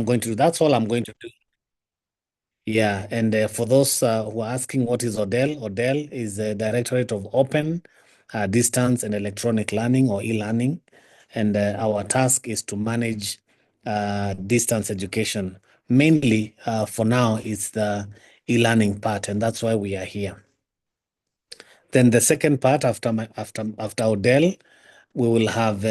I'm going to do. That's all I'm going to do. Yeah, and for those who are asking what is ODEL, ODEL is the Directorate of Open, Distance and Electronic Learning, or e-learning. And our task is to manage distance education. Mainly for now, it's the e-learning part, and that's why we are here. Then the second part after ODEL, we will have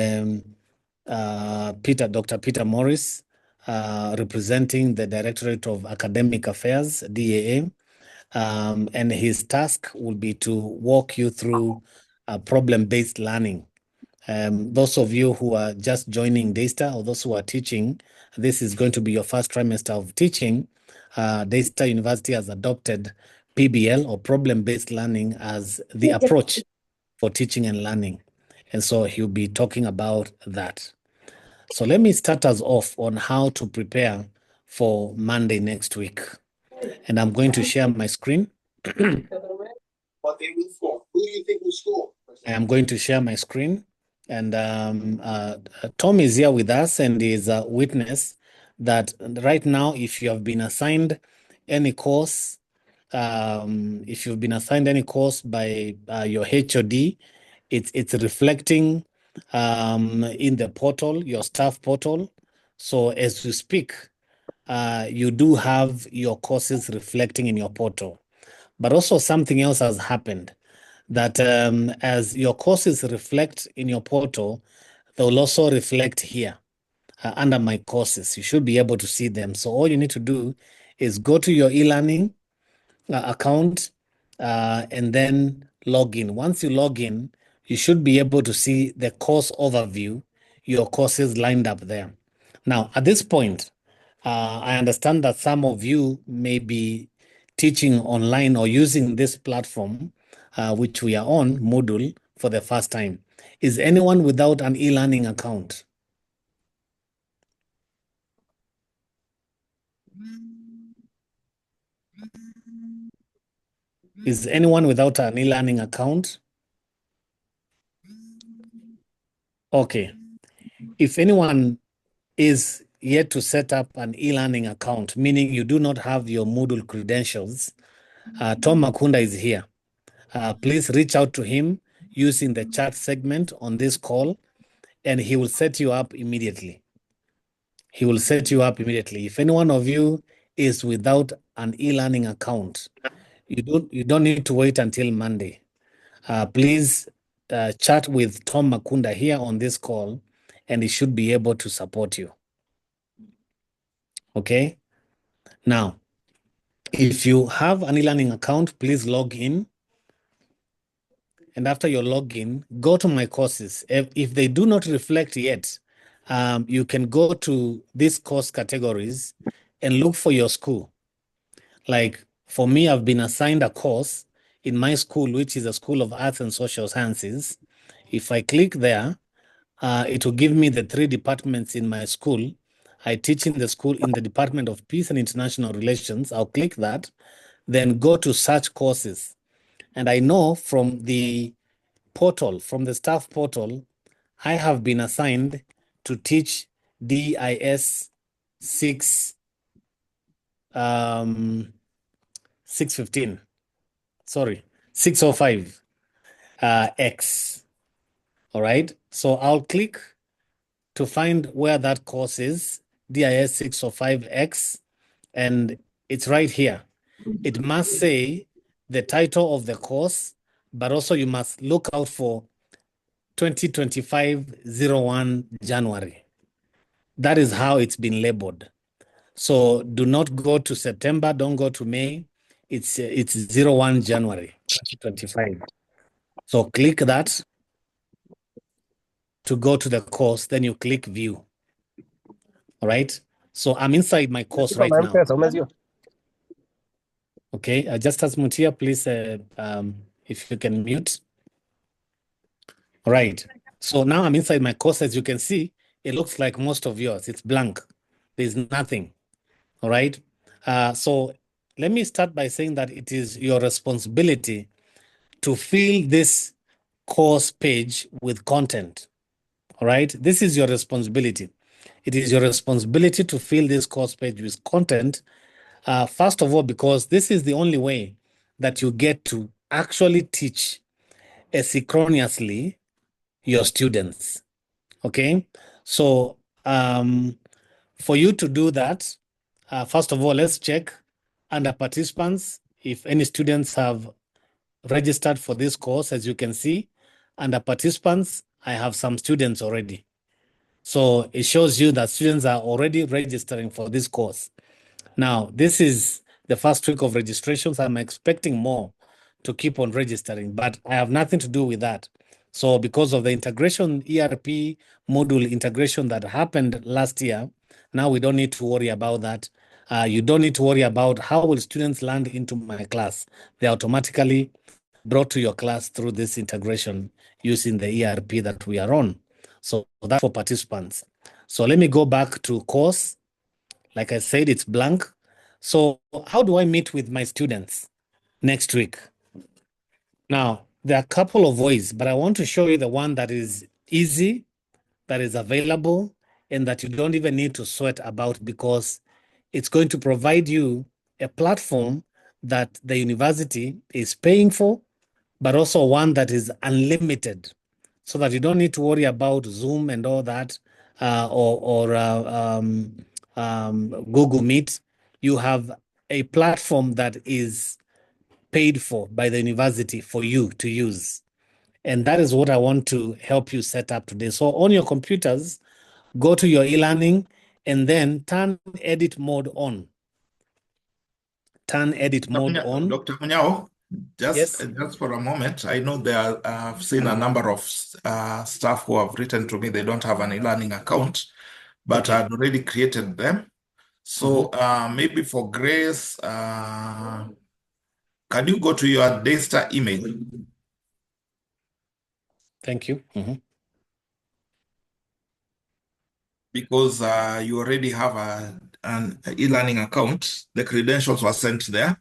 Dr. Peter Morris, representing the Directorate of Academic Affairs, DAA. And his task will be to walk you through problem-based learning. Those of you who are just joining Daystar, or those who are teaching, this is going to be your first trimester of teaching. Daystar University has adopted PBL, or problem-based learning, as the approach for teaching and learning. And so he'll be talking about that. So let me start us off on how to prepare for Monday next week. And I'm going to share my screen. What they will score. Who do you think will score? I am going to share my screen. And Tom is here with us and is a witness that right now, if you have been assigned any course, by your HOD, it's reflecting in the portal, your staff portal. So as we speak, you do have your courses reflecting in your portal. But also something else has happened, that as your courses reflect in your portal, they will also reflect here under my courses. You should be able to see them. So all you need to do is go to your e-learning account and then log in. Once you log in, you should be able to see the course overview, your courses lined up there. Now, at this point, I understand that some of you may be teaching online or using this platform, which we are on, Moodle, for the first time. Is anyone without an e-learning account? Is anyone without an e-learning account? Okay. If anyone is yet to set up an e-learning account, meaning you do not have your Moodle credentials, Tom Makunda is here. Please reach out to him using the chat segment on this call, and he will set you up immediately. He will set you up immediately. If any one of you is without an e-learning account, you don't need to wait until Monday. Please chat with Tom Makunda here on this call, and he should be able to support you. Okay? Now, if you have an e-learning account, please log in. And after your login, go to my courses. If they do not reflect yet, you can go to these course categories and look for your school. Like for me, I've been assigned a course in my school, which is a School of Arts and Social Sciences. If I click there, it will give me the 3 departments in my school. I teach in the school in the Department of Peace and International Relations. I'll click that, then go to search courses. And I know from the portal, from the staff portal, I have been assigned to teach DIS 615. Sorry, 605 X. All right. So I'll click to find where that course is, DIS 605X, and it's right here. It must say the title of the course, but also you must look out for 2025-01 January. That is how it's been labeled. So do not go to September, don't go to May. It's 01 January 2025. So click that to go to the course, then you click view. All right. So I'm inside my course right now. Okay, Justus Mutia, please, if you can mute. All right. So now I'm inside my course. As you can see, it looks like most of yours. It's blank. There's nothing. All right. So let me start by saying that it is your responsibility to fill this course page with content. All right. This is your responsibility. it is your responsibility to fill this course page with content. First of all, because this is the only way that you get to actually teach asynchronously your students. Okay, so for you to do that, first of all, let's check under participants if any students have registered for this course. As you can see, under participants, I have some students already. So it shows you that students are already registering for this course. Now, this is the first week of registrations. I'm expecting more to keep on registering, but I have nothing to do with that. So because of the integration, ERP module integration that happened last year, now we don't need to worry about that. You don't need to worry about how will students land into my class. They automatically brought to your class through this integration using the ERP that we are on. So that's for participants. So let me go back to course. Like I said, it's blank. So how do I meet with my students next week? Now, there are a couple of ways, but I want to show you the one that is easy, that is available, and that you don't even need to sweat about because it's going to provide you a platform that the university is paying for, but also one that is unlimited so that you don't need to worry about Zoom and all that or Google Meet. You have a platform that is paid for by the university for you to use. And that is what I want to help you set up today. So on your computers, go to your e-learning and then turn edit mode on. Turn edit mode on. Dr. Munyao, Yes. just for a moment, I know I've seen a number of staff who have written to me, they don't have an e-learning account, but Okay. I've already created them. So maybe for Grace, can you go to your Daystar email? Thank you. Because you already have an e-learning account. The credentials were sent there.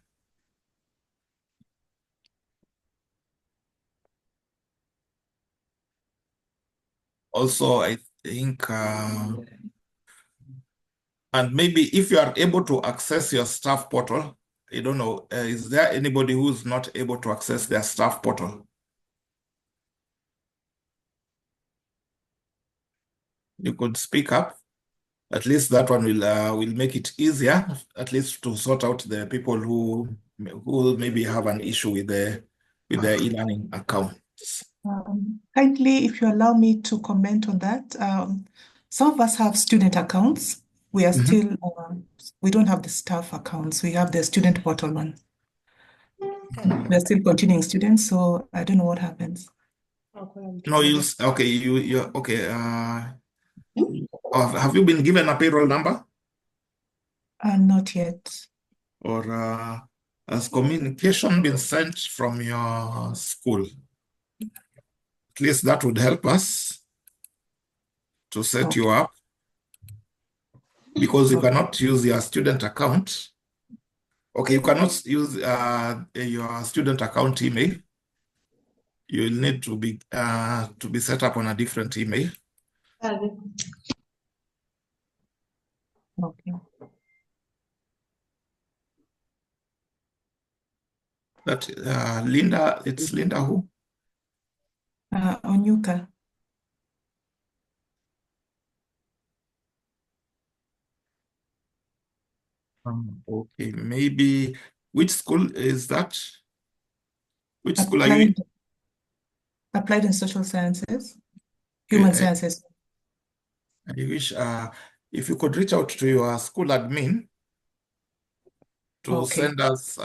Also, I think, and maybe if you are able to access your staff portal, I don't know, is there anybody who's not able to access their staff portal? You could speak up. At least that one will make it easier, at least to sort out the people who maybe have an issue with their e-learning accounts. Kindly, if you allow me to comment on that, some of us have student accounts. We are still, we don't have the staff accounts. We have the student portal one. We're still continuing students, so I don't know what happens. No, okay, okay. Have you been given a payroll number? Not yet. Or has communication been sent from your school? At least that would help us to set you up, because you cannot use your student account. Okay, you cannot use your student account email. You will need to be set up on a different email. Okay. That Linda, it's Linda who? Onyuka. Okay, maybe which school is that? Which school are you in? Applied in social sciences, human sciences. I wish if you could reach out to your school admin to send us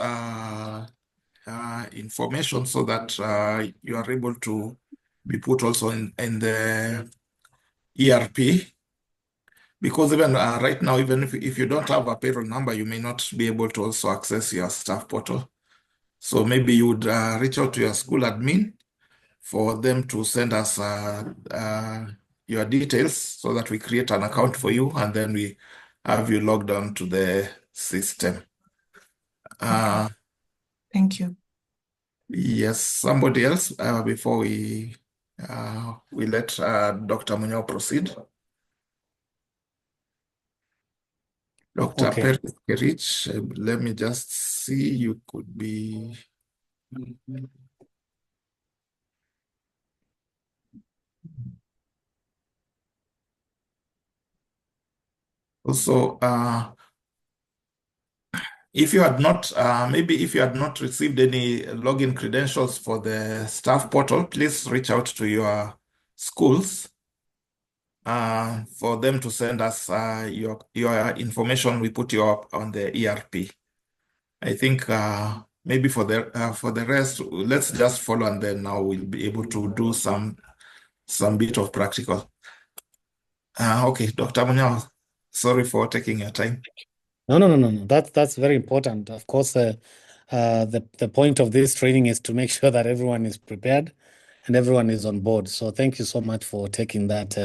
information so that you are able to be put also in the ERP. Because even right now, even if you don't have a payroll number, you may not be able to also access your staff portal. So maybe you would reach out to your school admin for them to send us your details so that we create an account for you and then we have you logged on to the system. Thank you. Yes, somebody else before we let Dr. Munyao proceed. Dr. Okay. Perez Kerich, let me just see, you could be. Also, if you had not, maybe if you had not received any login credentials for the staff portal, please reach out to your schools for them to send us your information. We put you up on the ERP. I think maybe for the rest, let's just follow, and then now we'll be able to do some bit of practical. Okay, Dr. Munyao, sorry for taking your time. No. That's very important. Of course, the point of this training is to make sure that everyone is prepared and everyone is on board. So thank you so much for taking that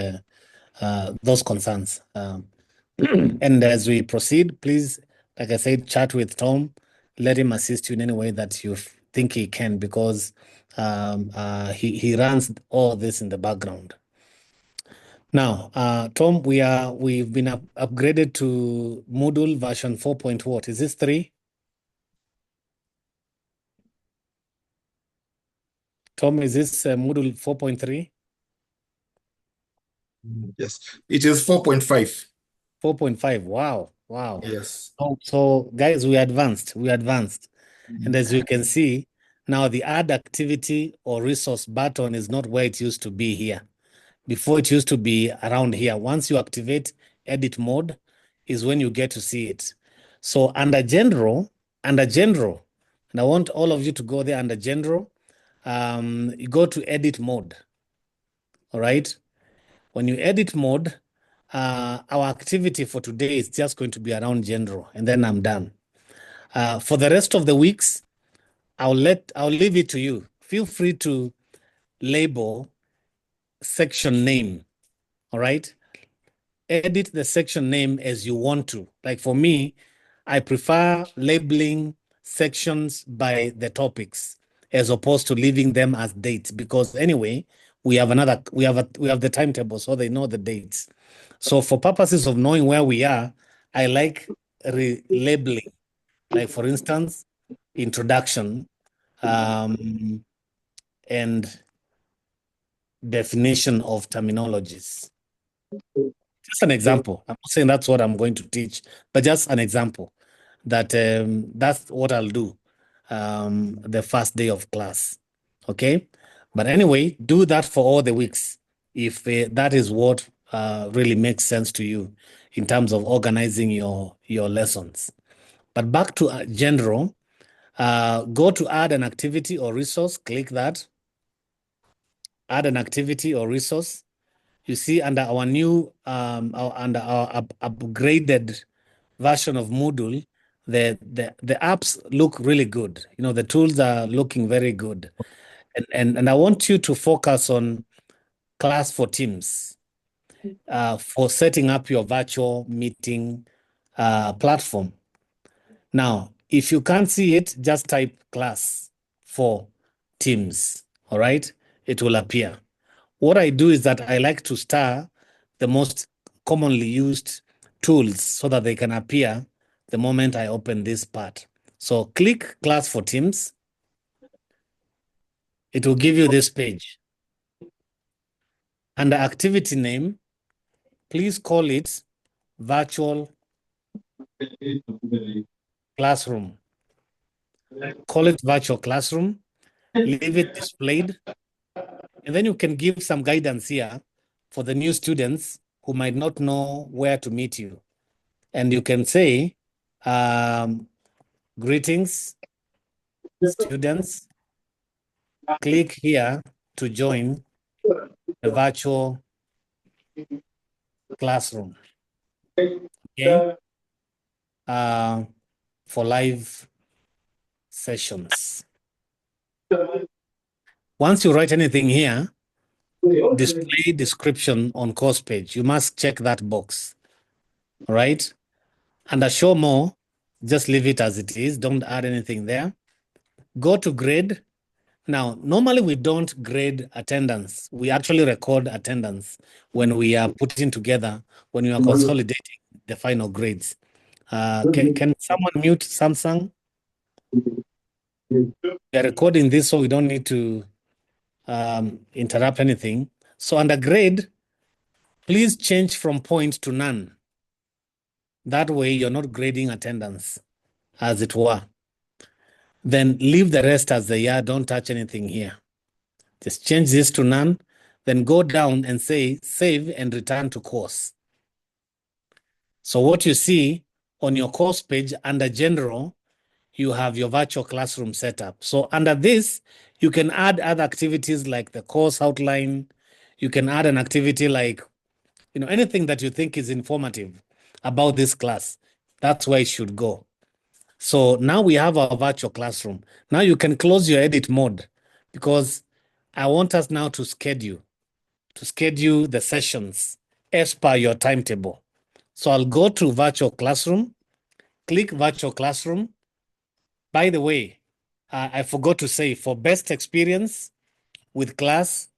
those concerns. And as we proceed, please, like I said, chat with Tom. Let him assist you in any way that you think he can, because he runs all this in the background. Now, Tom, we've been upgraded to Moodle version 4. What is this, 3? Tom, is this Moodle 4.3? Yes, it is 4.5. 4.5. Wow. Yes. So guys, we advanced. And as you can see, now the add activity or resource button is not where it used to be here. Before, it used to be around here. Once you activate edit mode is when you get to see it. So under general, and I want all of you to go there under general, you go to edit mode. All right. When you edit mode, our activity for today is just going to be around general, and then I'm done. For the rest of the weeks, I'll leave it to you. Feel free to label section name. All right. Edit the section name as you want to. Like for me, I prefer labeling sections by the topics as opposed to leaving them as dates, because anyway, we have the timetable, so they know the dates. So for purposes of knowing where we are, I like labeling. Like for instance, introduction, and definition of terminologies. Just an example. I'm not saying that's what I'm going to teach, but just an example that that's what I'll do the first day of class. Okay. But anyway, do that for all the weeks if that is what really makes sense to you in terms of organizing your lessons. But back to general, go to add an activity or resource, click that. Add an activity or resource. You see under our new, under our upgraded version of Moodle, the apps look really good. You know, the tools are looking very good. And I want you to focus on class for teams, for setting up your virtual meeting platform. Now, if you can't see it, just type class for teams. All right, it will appear. What I do is that I like to star the most commonly used tools so that they can appear the moment I open this part. So click class for teams. It will give you this page. Under activity name, please call it virtual classroom. Call it virtual classroom, leave it displayed, and then you can give some guidance here for the new students who might not know where to meet you. And you can say, greetings, students. Click here to join the virtual classroom. Okay. For live sessions. Once you write anything here, display description on course page. You must check that box. All right. Under show more, just leave it as it is. Don't add anything there. Go to grade. Now, normally we don't grade attendance. We actually record attendance when we are putting together, when we are consolidating the final grades. Can someone mute Samsung? We are recording this, so we don't need to interrupt anything. So under grade, please change from point to none. That way, you're not grading attendance, as it were. Then leave the rest as they are. Don't touch anything here. Just change this to none. Then go down and say save and return to course. So what you see on your course page under general, you have your virtual classroom setup. So under this, you can add other activities like the course outline. You can add an activity like, anything that you think is informative about this class. That's where it should go. So now we have our virtual classroom. Now you can close your edit mode because I want us now to schedule the sessions as per your timetable. So I'll go to virtual classroom, click virtual classroom. By the way, I forgot to say, for best experience with class,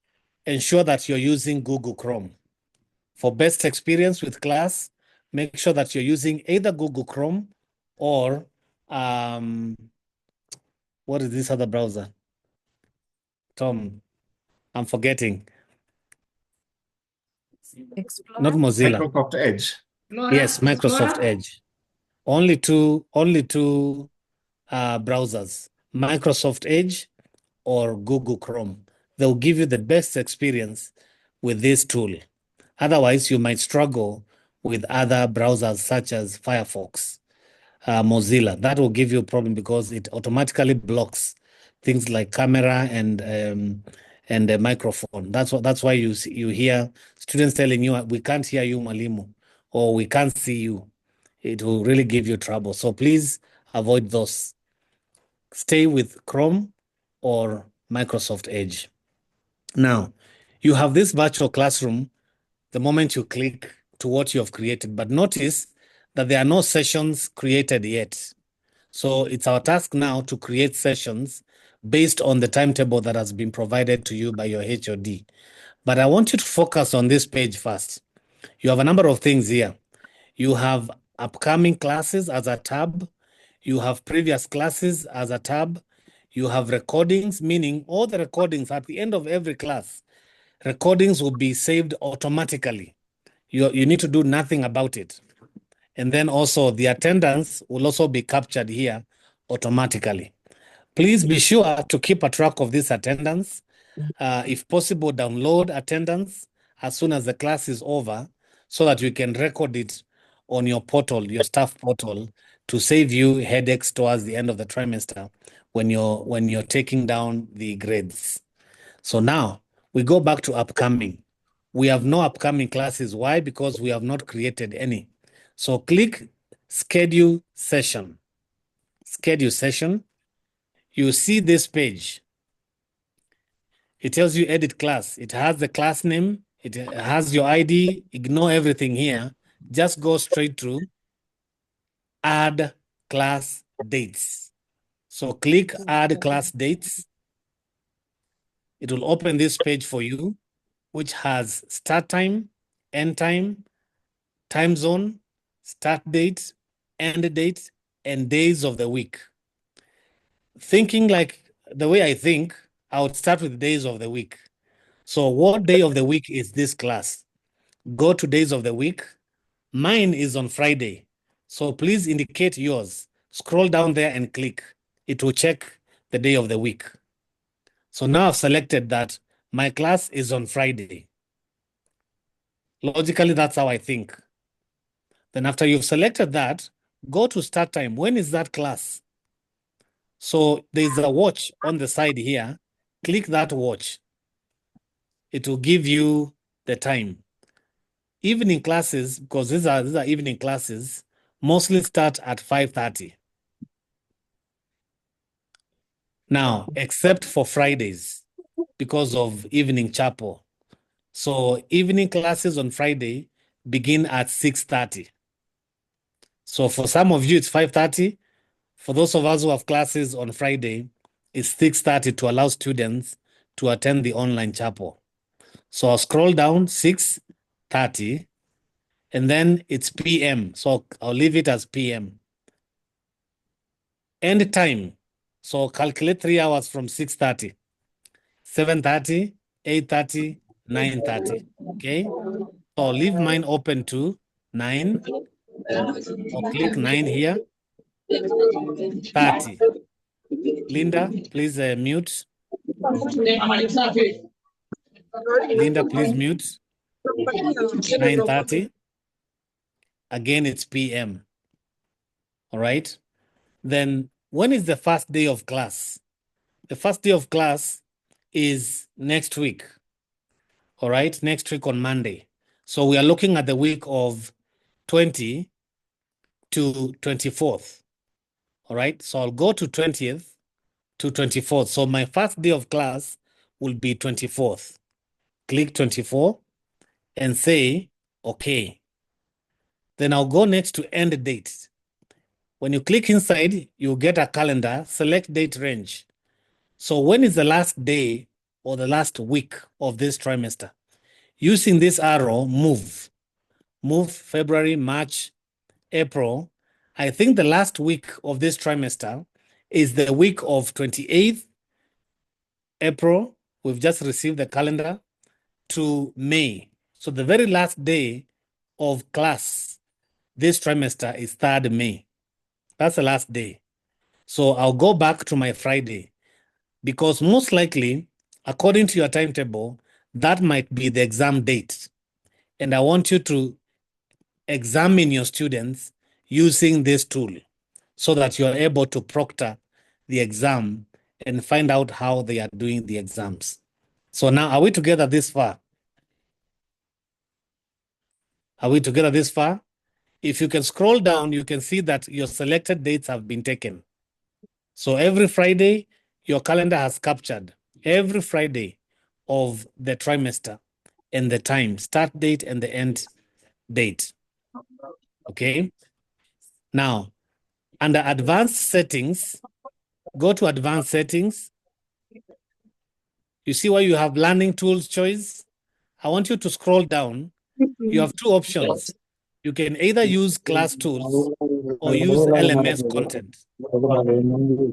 ensure that you're using Google Chrome. For best experience with class, make sure that you're using either Google Chrome or what is this other browser? Tom, I'm forgetting. Not Mozilla. Microsoft Edge. Yes, Microsoft Edge. Only two browsers, Microsoft Edge or Google Chrome. They'll give you the best experience with this tool. Otherwise, you might struggle with other browsers such as Firefox, Mozilla. That will give you a problem because it automatically blocks things like camera and the microphone. That's why you hear students telling you, we can't hear you, Mwalimu, or we can't see you. It will really give you trouble. So please avoid those. Stay with Chrome or Microsoft Edge. Now, you have this virtual classroom the moment you click to what you have created, but notice that there are no sessions created yet. So it's our task now to create sessions based on the timetable that has been provided to you by your HOD. But I want you to focus on this page first. You have a number of things here. You have upcoming classes as a tab. You have previous classes as a tab. You have recordings, meaning all the recordings at the end of every class, recordings will be saved automatically. You need to do nothing about it. And then also the attendance will also be captured here automatically. Please be sure to keep a track of this attendance. If possible, download attendance as soon as the class is over so that you can record it on your portal, your staff portal, to save you headaches towards the end of the trimester when you're taking down the grades. So now we go back to upcoming. We have no upcoming classes. Why? Because we have not created any. So click schedule session. Schedule session. You see this page. It tells you edit class. It has the class name. It has your ID. Ignore everything here. Just go straight to add class dates. So click add class dates. It will open this page for you, which has start time, end time, time zone, start date, end date, and days of the week. Thinking like the way I think, I would start with days of the week. So what day of the week is this class? Go to days of the week. Mine is on Friday. So please indicate yours. Scroll down there and click. It will check the day of the week. So now I've selected that my class is on Friday. Logically, that's how I think. Then after you've selected that, go to start time. When is that class? So there's a watch on the side here. Click that watch. It will give you the time. Evening classes, because these are evening classes, mostly start at 5:30. Now, except for Fridays, because of evening chapel. So evening classes on Friday begin at 6:30. So for some of you, it's 5:30. For those of us who have classes on Friday, it's 6:30 to allow students to attend the online chapel. So I'll scroll down 6:30, and then it's PM. So I'll leave it as PM. End time. So calculate 3 hours from 6:30, 7:30, 8:30, 9:30. Okay. So I'll leave mine open to 9. I'll click 9 here. 30. Linda, please mute. Linda, please mute. 9:30. Again, it's PM. All right. Then when is the first day of class? The first day of class is next week. All right. Next week on Monday. So we are looking at the week of 20 to 24th. All right. So I'll go to 20th to 24th. So my first day of class will be 24th. Click 24 and say, okay. Then I'll go next to end date. When you click inside, you'll get a calendar, select date range. So when is the last day or the last week of this trimester? Using this arrow, move February, March, April. I think the last week of this trimester is the week of 28th April. We've just received the calendar to May. So the very last day of class this trimester is 3rd May. That's the last day. So I'll go back to my Friday because most likely, according to your timetable, that might be the exam date. And I want you to examine your students using this tool so that you're able to proctor the exam and find out how they are doing the exams. So now, are we together this far? Are we together this far? If you can scroll down, you can see that your selected dates have been taken. So every Friday, your calendar has captured every Friday of the trimester and the time, start date and the end date. Okay. Now, under advanced settings, go to advanced settings. You see where you have learning tools choice? I want you to scroll down. You have two options. You can either use class tools or use LMS content.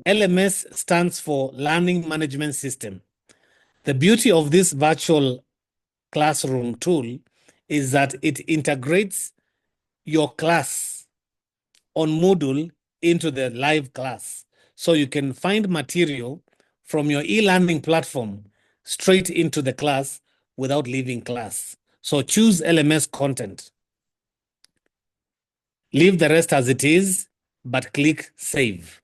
LMS stands for Learning Management System. The beauty of this virtual classroom tool is that it integrates your class on Moodle into the live class. So you can find material from your e-learning platform straight into the class without leaving class. So choose LMS content. Leave the rest as it is, but click save.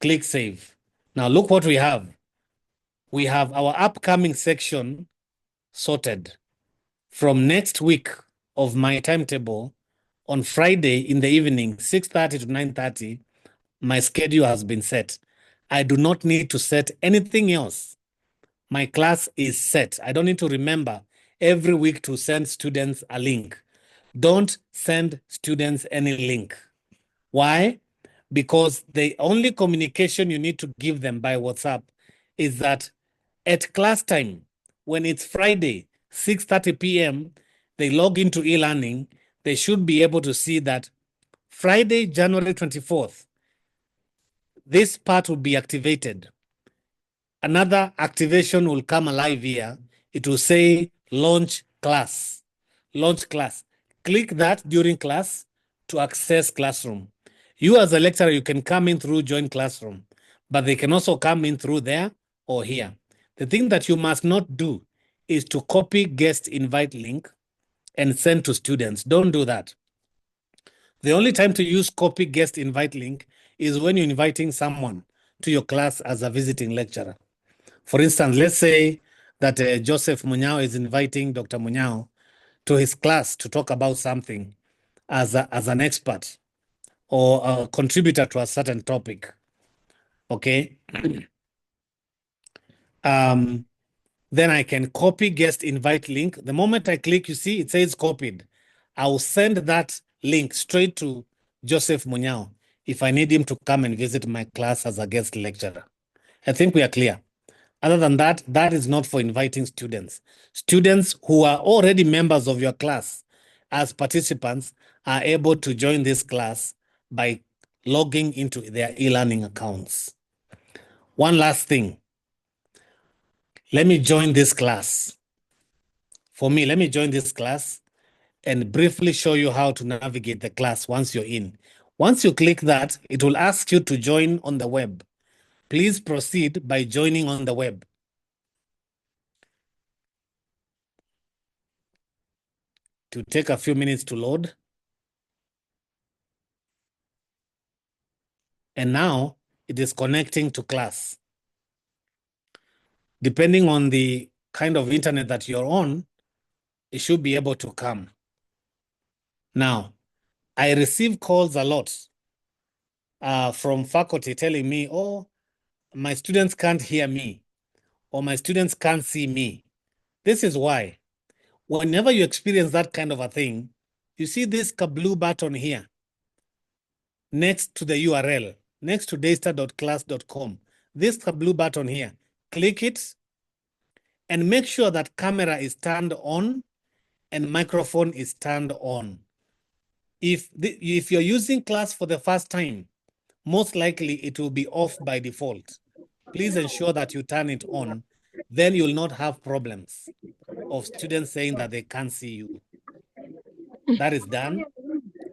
Click save. Now look what we have. We have our upcoming section sorted. From next week of my timetable, on Friday in the evening, 6:30 to 9:30, my schedule has been set. I do not need to set anything else. My class is set. I don't need to remember every week to send students a link. Don't send students any link. Why? Because the only communication you need to give them by WhatsApp is that at class time, when it's Friday, 6:30 p.m., they log into e-learning, they should be able to see that Friday, January 24th, this part will be activated. Another activation will come alive here. It will say launch class. Launch class. Click that during class to access classroom. You as a lecturer, you can come in through join classroom, but they can also come in through there or here. The thing that you must not do is to copy guest invite link and send to students. Don't do that. The only time to use copy guest invite link is when you're inviting someone to your class as a visiting lecturer. For instance, let's say that Joseph Munyao is inviting Dr. Munyao to his class to talk about something as an expert or a contributor to a certain topic. Okay. Then I can copy guest invite link. The moment I click, you see it says copied. I'll send that link straight to Joseph Munyao if I need him to come and visit my class as a guest lecturer. I think we are clear. Other than that, that is not for inviting students. Students who are already members of your class as participants are able to join this class by logging into their e-learning accounts. One last thing. Let me join this class. For me, let me join this class and briefly show you how to navigate the class once you're in. Once you click that, it will ask you to join on the web. Please proceed by joining on the web. To take a few minutes to load. And now it is connecting to class. Depending on the kind of internet that you're on, it should be able to come. Now, I receive calls a lot from faculty telling me, oh, my students can't hear me, or my students can't see me. This is why, whenever you experience that kind of a thing, you see this blue button here, next to the URL, next to daystar.class.com, this blue button here, click it, and make sure that camera is turned on and microphone is turned on. If you're using class for the first time, most likely it will be off by default. Please ensure that you turn it on. Then you'll not have problems of students saying that they can't see you. That is done.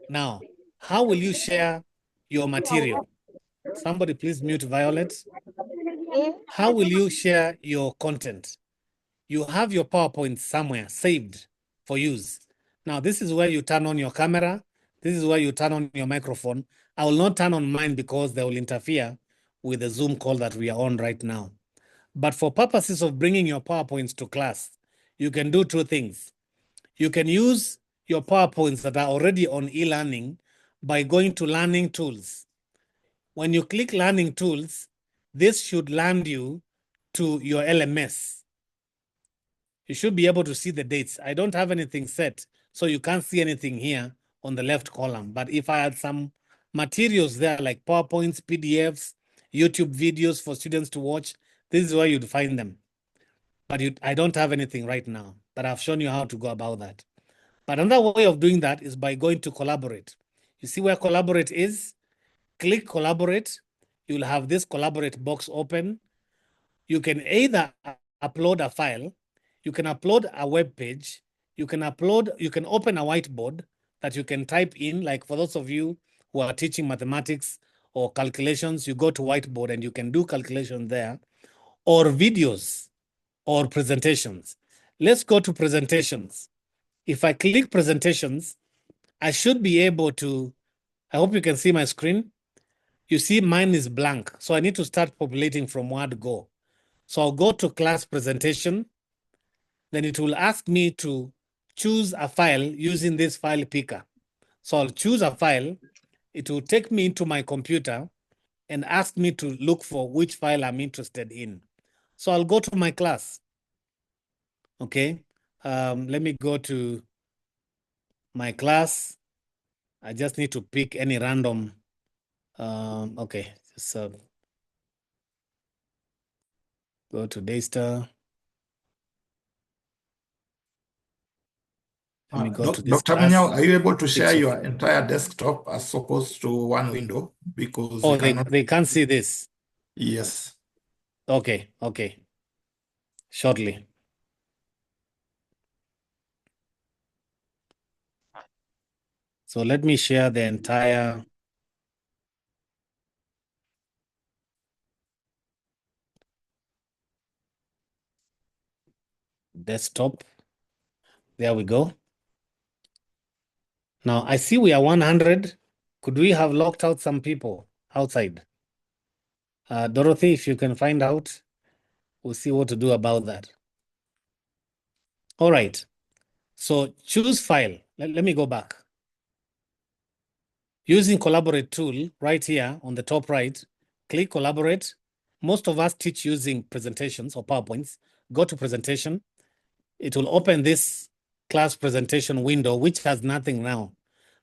Now, how will you share your material? Somebody please mute Violet. How will you share your content? You have your PowerPoint somewhere saved for use. Now, this is where you turn on your camera. This is where you turn on your microphone. I will not turn on mine because they will interfere with the Zoom call that we are on right now. But for purposes of bringing your PowerPoints to class, you can do two things. You can use your PowerPoints that are already on e-learning by going to Learning Tools. When you click Learning Tools, this should land you to your LMS. You should be able to see the dates. I don't have anything set, so you can't see anything here on the left column. But if I had some materials there like PowerPoints, PDFs, YouTube videos for students to watch, this is where you'd find them. But I don't have anything right now, but I've shown you how to go about that. But another way of doing that is by going to Collaborate. You see where Collaborate is? Click Collaborate. You'll have this Collaborate box open. You can either upload a file, you can upload a web page, you can open a whiteboard that you can type in, like for those of you who are teaching mathematics or calculations, you go to whiteboard and you can do calculation there, or videos or presentations. Let's go to presentations. If I click presentations, I should be able to, I hope you can see my screen. You see mine is blank, so I need to start populating from Word Go. So I'll go to class presentation. Then it will ask me to choose a file using this file picker. So I'll choose a file. It will take me into my computer and ask me to look for which file I'm interested in. So I'll go to my class. Okay. Let me go to my class. I just need to pick any random. Okay. So go to Daystar. Let me go to this Dr. class. Munyao, are you able to share Picture. your entire desktop as opposed to one window? Because Oh, they can't see this. Yes. Okay, okay. Shortly. So let me share the entire desktop. There we go. Now I see we are 100. Could we have locked out some people outside? Dorothy, if you can find out, we'll see what to do about that. All right. So choose file. Let me go back. Using Collaborate tool right here on the top right, click Collaborate. Most of us teach using presentations or PowerPoints. Go to presentation. It will open this class presentation window, which has nothing now.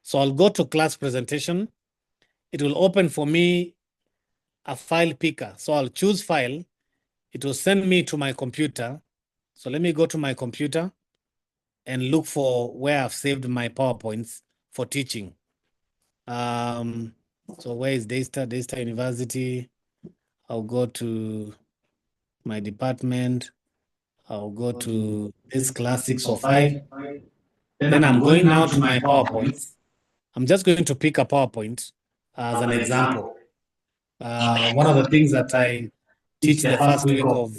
So I'll go to class presentation. It will open for me a file picker. So I'll choose file. It will send me to my computer. So let me go to my computer. and look for where I've saved my PowerPoints for teaching. So where is Daystar? Daystar University. I'll go to my department. I'll go to this class 605. Then I'm going now to my PowerPoints. I'm just going to pick a PowerPoint as an example. One of the things that I teach the first week of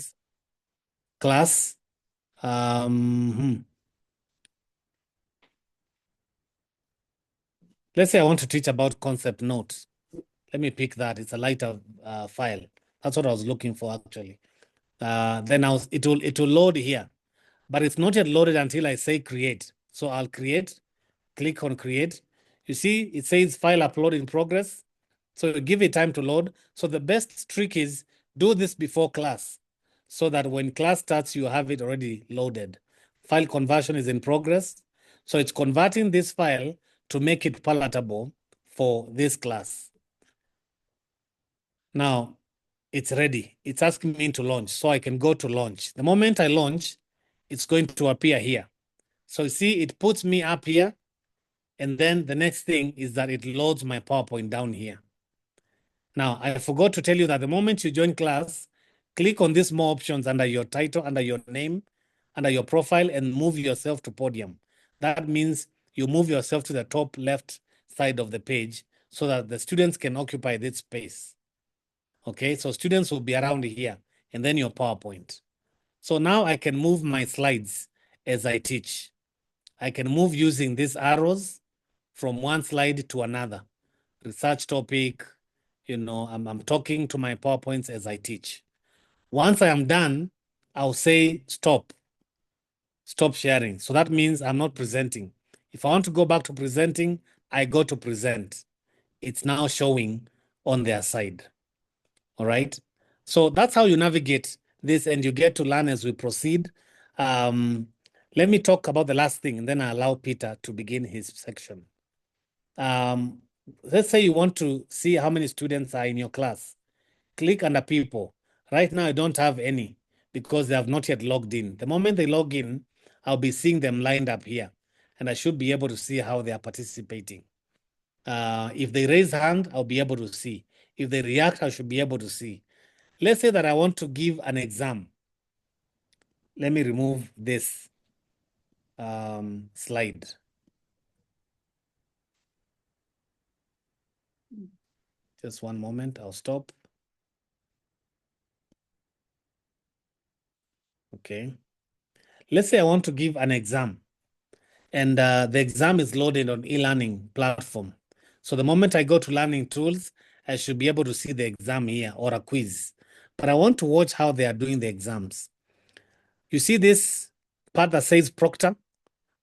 class. Let's say I want to teach about concept notes. Let me pick that. It's a lighter file. That's what I was looking for actually. Then it will load here, but it's not yet loaded until I say create. So I'll create, click on create. You see, it says file upload in progress. So you give it time to load. So the best trick is do this before class so that when class starts, you have it already loaded. File conversion is in progress. So it's converting this file to make it palatable for this class. Now, it's ready. It's asking me to launch, so I can go to launch. The moment I launch, it's going to appear here. So you see, it puts me up here, and then the next thing is that it loads my PowerPoint down here. Now, I forgot to tell you that the moment you join class, click on these more options under your title, under your name, under your profile, and move yourself to podium. That means you move yourself to the top left side of the page so that the students can occupy this space. Okay, so students will be around here, and then your PowerPoint. So now I can move my slides as I teach. I can move using these arrows from one slide to another. Research topic, I'm talking to my PowerPoints as I teach. Once I am done, I'll say stop sharing. So that means I'm not presenting. If I want to go back to presenting, I go to present. It's now showing on their side. All right. So that's how you navigate this, and you get to learn as we proceed. Let me talk about the last thing, and then I allow Peter to begin his section. Let's say you want to see how many students are in your class. Click under people. Right now, I don't have any because they have not yet logged in. The moment they log in, I'll be seeing them lined up here, and I should be able to see how they are participating. If they raise hand, I'll be able to see. If they react, I should be able to see. Let's say that I want to give an exam. Let me remove this slide. Just one moment, I'll stop. Okay. Let's say I want to give an exam, and the exam is loaded on e-learning platform. So the moment I go to learning tools, I should be able to see the exam here or a quiz. But I want to watch how they are doing the exams. You see this part that says Proctor?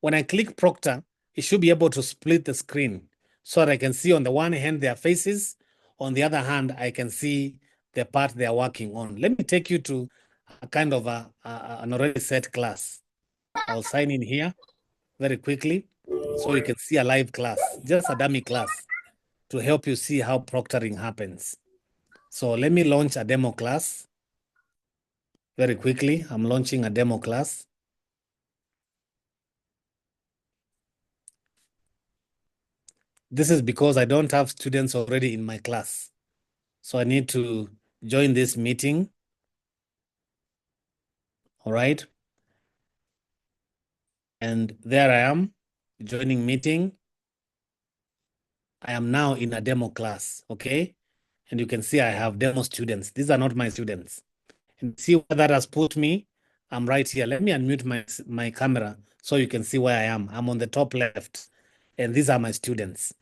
When I click Proctor, it should be able to split the screen so that I can see on the one hand their faces, on the other hand, I can see the part they are working on. Let me take you to a kind of an already set class. I'll sign in here very quickly so you can see a live class, just a dummy class to help you see how proctoring happens. So let me launch a demo class very quickly. I'm launching a demo class. This is because I don't have students already in my class. So I need to join this meeting. All right. And there I am, joining meeting. I am now in a demo class, okay? And you can see I have demo students. These are not my students. And see where that has put me? I'm right here. Let me unmute my camera so you can see where I am. I'm on the top left, and these are my students.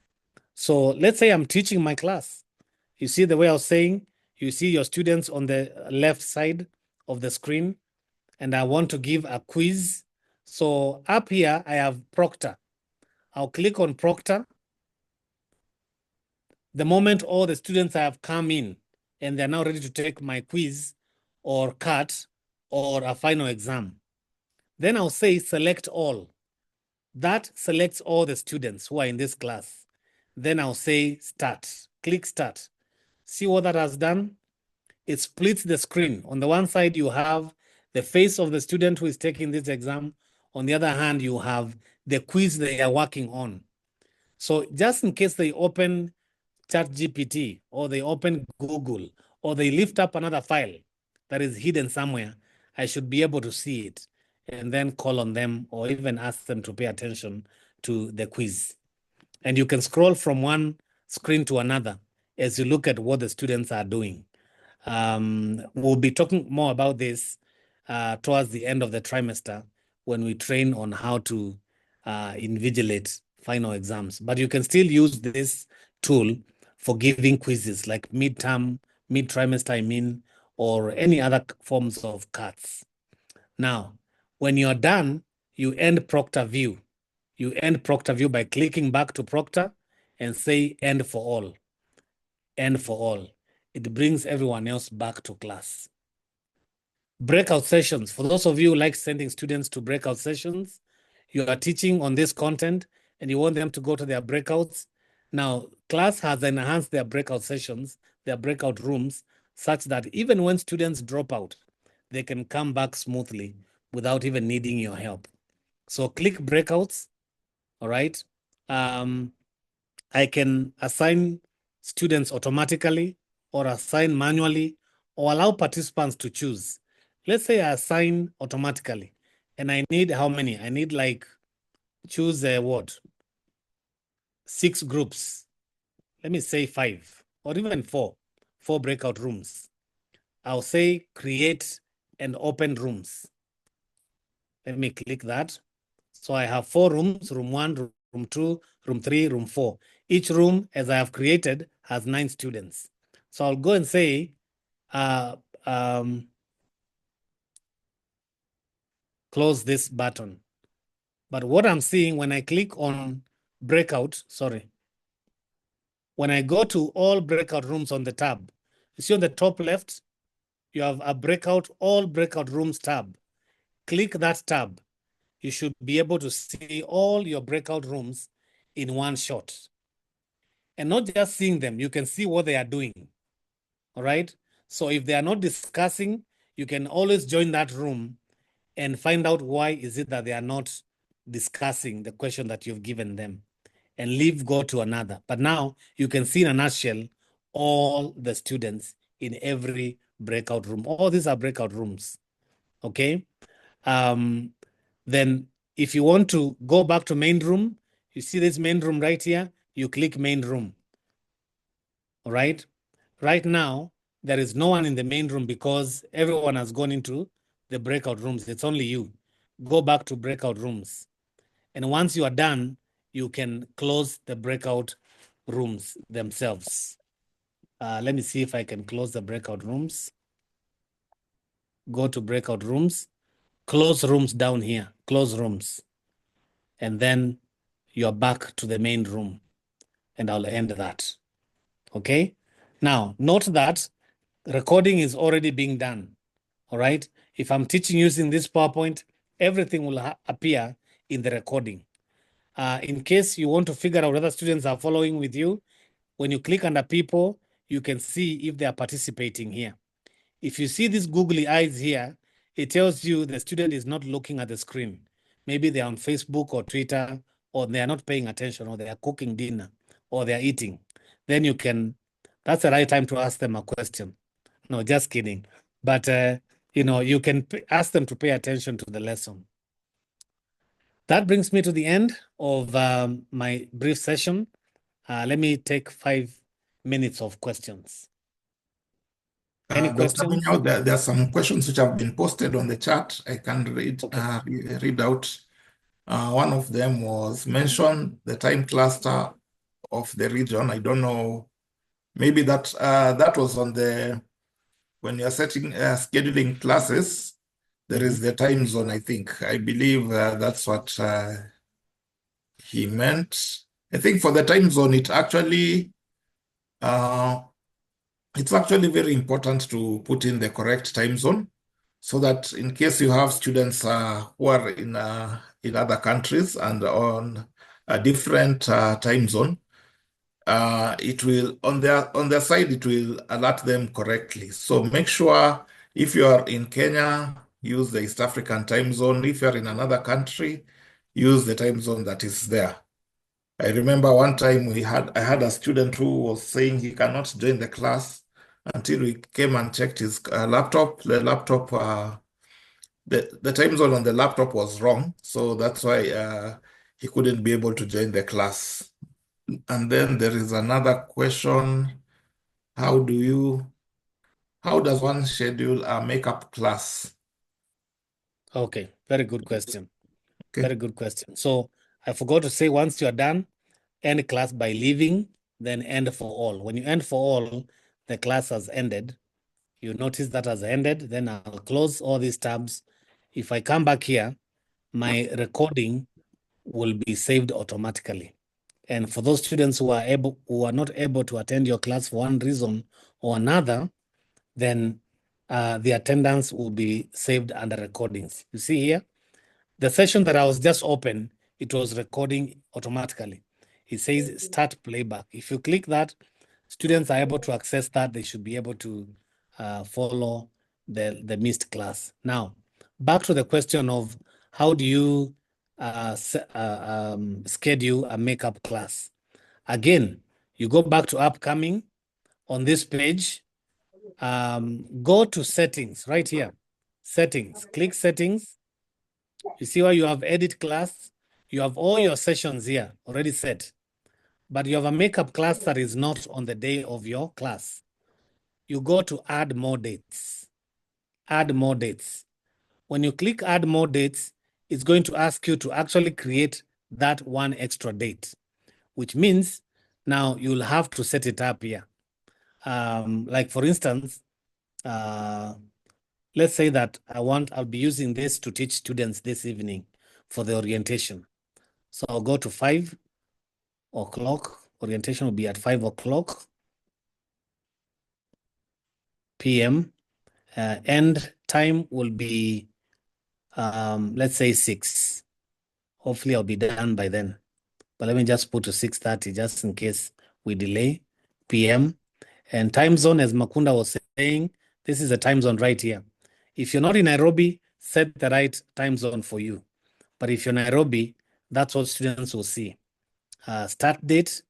So let's say I'm teaching my class. You see the way I was saying? You see your students on the left side of the screen, and I want to give a quiz. So up here, I have Proctor. I'll click on Proctor. The moment all the students have come in and they're now ready to take my quiz or CAT or a final exam, then I'll say select all. That selects all the students who are in this class. Then I'll say start. Click start. See what that has done? It splits the screen. On the one side, you have the face of the student who is taking this exam. On the other hand, you have the quiz they are working on. So just in case they open ChatGPT or they open Google or they lift up another file that is hidden somewhere, I should be able to see it and then call on them or even ask them to pay attention to the quiz. And you can scroll from one screen to another as you look at what the students are doing. We'll be talking more about this towards the end of the trimester when we train on how to invigilate final exams. But you can still use this tool for giving quizzes like mid-term, mid-trimester, I mean, or any other forms of cards. Now, when you're done, you end Proctor View. You end Proctor View by clicking back to Proctor and say end for all. End for all. It brings everyone else back to class. Breakout sessions. For those of you who like sending students to breakout sessions, you are teaching on this content and you want them to go to their breakouts. Now, class has enhanced their breakout sessions, their breakout rooms, such that even when students drop out, they can come back smoothly without even needing your help. So click breakouts, all right? I can assign students automatically or assign manually or allow participants to choose. Let's say I assign automatically and I need how many? I need like choose what? 6 groups. Let me say 5 or even 4 breakout rooms. I'll say create and open rooms. Let me click that. So I have 4 rooms, room 1, room 2, room 3, room 4. Each room, as I have created, has 9 students. So I'll go and say, close this button. But what I'm seeing when I click on breakout, when I go to all breakout rooms on the tab, you see on the top left, you have a breakout, all breakout rooms tab. Click that tab. You should be able to see all your breakout rooms in one shot. And not just seeing them, you can see what they are doing. All right. So if they are not discussing, you can always join that room and find out why is it that they are not discussing the question that you've given them and leave, go to another. But now you can see in a nutshell all the students in every breakout room. All these are breakout rooms. Okay. Then if you want to go back to main room, you see this main room right here, you click main room. All right. Right now, there is no one in the main room because everyone has gone into the breakout rooms. It's only you. Go back to breakout rooms. And once you are done, you can close the breakout rooms themselves. Let me see if I can close the breakout rooms. Go to breakout rooms, close rooms down here, close rooms. And then you're back to the main room. And I'll end that. Okay? Now, note that recording is already being done. All right? If I'm teaching using this PowerPoint, everything will appear in the recording. In case you want to figure out whether students are following with you, when you click under people, you can see if they are participating here. If you see these googly eyes here, it tells you the student is not looking at the screen. Maybe they're on Facebook or Twitter, or they are not paying attention, or they are cooking dinner, or they are eating. Then you can, that's the right time to ask them a question. No, just kidding. But, you can ask them to pay attention to the lesson. That brings me to the end of my brief session. Let me take 5 minutes of questions. Any Dr. questions? Munyao, there are some questions which have been posted on the chat. I can read, Okay. read out. One of them was mention the time cluster of the region. I don't know. Maybe that was on the, when you're setting scheduling classes, there is the time zone, I think. I believe that's what he meant. I think for the time zone, it's actually very important to put in the correct time zone so that in case you have students who are in other countries and on a different time zone, it will on their side it will alert them correctly. So make sure if you are in Kenya use the East African time zone. If you're in another country, use the time zone that is there. I remember one time I had a student who was saying he cannot join the class until we came and checked his laptop. The time zone on the laptop was wrong, so that's why he couldn't be able to join the class. And then there is another question: How does one schedule a makeup class? Okay, very good question. Okay. Very good question. So I forgot to say, once you're done, end class by leaving, then end for all. When you end for all, the class has ended. You notice that has ended, then I'll close all these tabs. If I come back here, my recording will be saved automatically. And for those students who are not able to attend your class for one reason or another, then the attendance will be saved under recordings. You see here, the session that I was just open, it was recording automatically. It says start playback. If you click that, students are able to access that. They should be able to follow the missed class. Now, back to the question of how do you schedule a makeup class? Again, you go back to upcoming on this page. Go to settings right here. Settings. Click settings. You see where you have edit class. You have all your sessions here already set. But you have a makeup class that is not on the day of your class. You go to add more dates. Add more dates. When you click add more dates, it's going to ask you to actually create that one extra date, which means now you'll have to set it up here. Like for instance, let's say that I'll be using this to teach students this evening for the orientation. So I'll go to 5 o'clock. Orientation will be at 5 o'clock p.m. End time will be, let's say 6. Hopefully I'll be done by then. But let me just put to 6:30 just in case we delay p.m. And time zone, as Makunda was saying, this is the time zone right here. If you're not in Nairobi, set the right time zone for you. But if you're Nairobi, that's what students will see. Start date,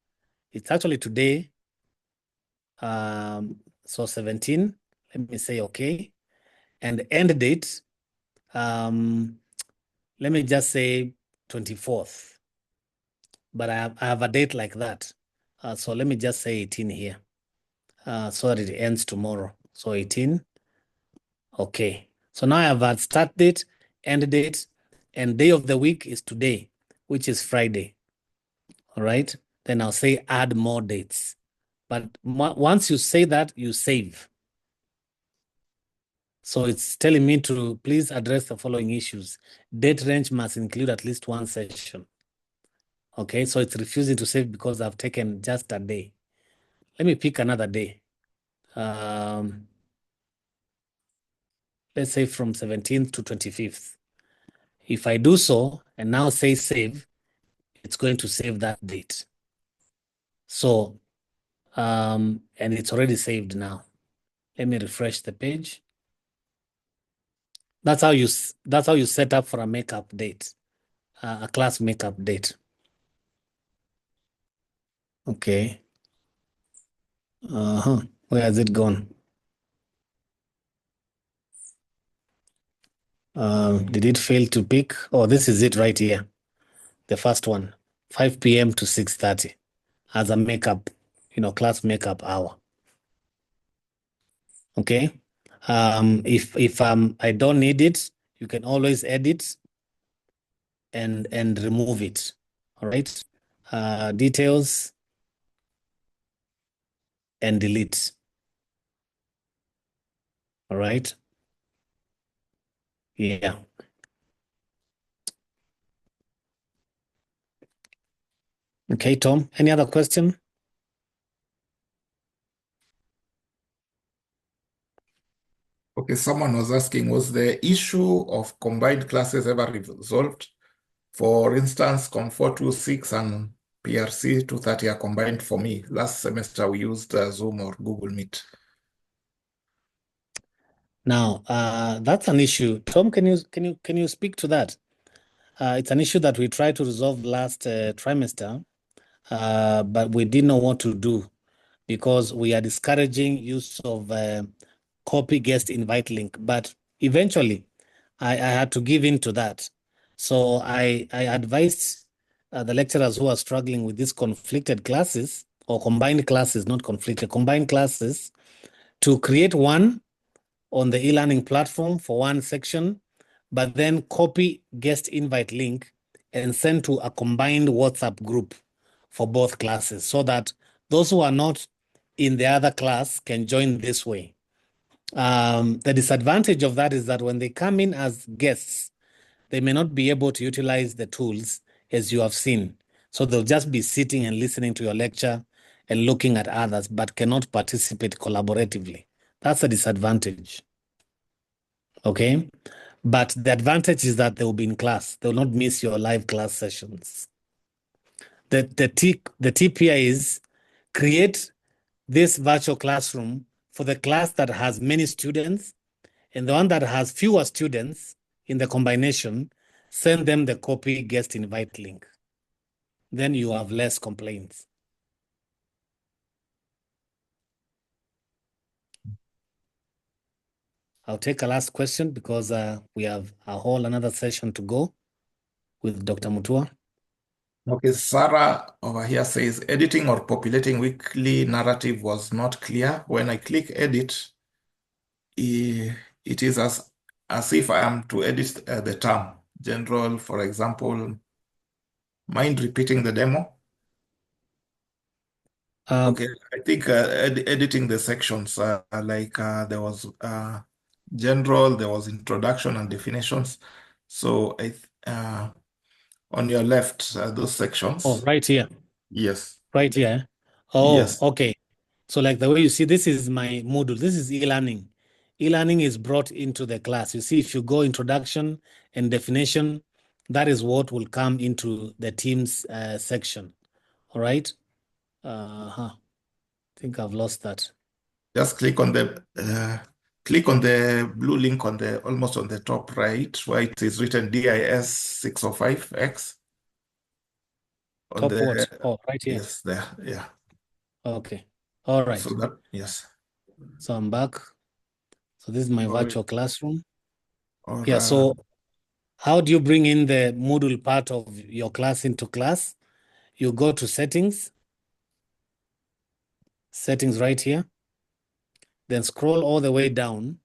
it's actually today. So 17, let me say okay. And end date, let me just say 24th. But I have a date like that. So let me just say 18 here. So that it ends tomorrow. So 18. Okay. So now I have a start date, end date, and day of the week is today, which is Friday. All right. Then I'll say add more dates. But once you say that, you save. So it's telling me to please address the following issues. Date range must include at least one session. Okay, so it's refusing to save because I've taken just a day. Let me pick another day. Let's say from 17th to 25th. If I do so and now say save, it's going to save that date. So, and it's already saved now. Let me refresh the page. That's how you set up for a makeup date, a class makeup date. Okay. Where has it gone? Did it fail to pick? Oh, this is it right here. The first one, 5 p.m. to 6:30 as a makeup, class makeup hour. Okay. If I don't need it, you can always edit and remove it. All right. Details and delete. All right. Yeah. Okay, Tom, any other question? Okay, someone was asking, was the issue of combined classes ever resolved? For instance, Com 426 and PRC 230 are combined for me. Last semester we used Zoom or Google Meet. Now, that's an issue. Tom, can you speak to that? It's an issue that we tried to resolve last trimester, but we didn't know what to do because we are discouraging use of copy guest invite link. But eventually, I had to give in to that. So I advised the lecturers who are struggling with these conflicted classes or combined classes, not conflicted, combined classes, to create one on the e-learning platform for one section, but then copy guest invite link and send to a combined WhatsApp group for both classes so that those who are not in the other class can join this way. The disadvantage of that is that when they come in as guests, they may not be able to utilize the tools as you have seen. So they'll just be sitting and listening to your lecture and looking at others, but cannot participate collaboratively. That's a disadvantage. Okay. But the advantage is that they will be in class. They will not miss your live class sessions. The TPI is create this virtual classroom for the class that has many students, and the one that has fewer students in the combination, send them the copy guest invite link. Then you have less complaints. I'll take a last question because we have a whole another session to go with Dr. Mutua. Okay, Sarah over here says editing or populating weekly narrative was not clear. When I click edit, it is as if I am to edit the term. General, for example, mind repeating the demo? Okay, I think editing the sections, like there was general, there was introduction and definitions. So on your left, those sections. Oh, right here. Yes. Right here. Oh, Yes. okay. So like the way you see, this is my module. This is e-learning. E-learning is brought into the class. You see, if you go introduction and definition, that is what will come into the Teams section. All right. I think I've lost that. Just click on the blue link on the almost on the top right, where it is written DIS 605X. On Top the what? Oh, right here. yes, there, yeah. Okay. All right. So that yes. So I'm back. So this is my virtual classroom. Or, Yeah. So how do you bring in the Moodle part of your class into class? You go to settings right here. Then scroll all the way down.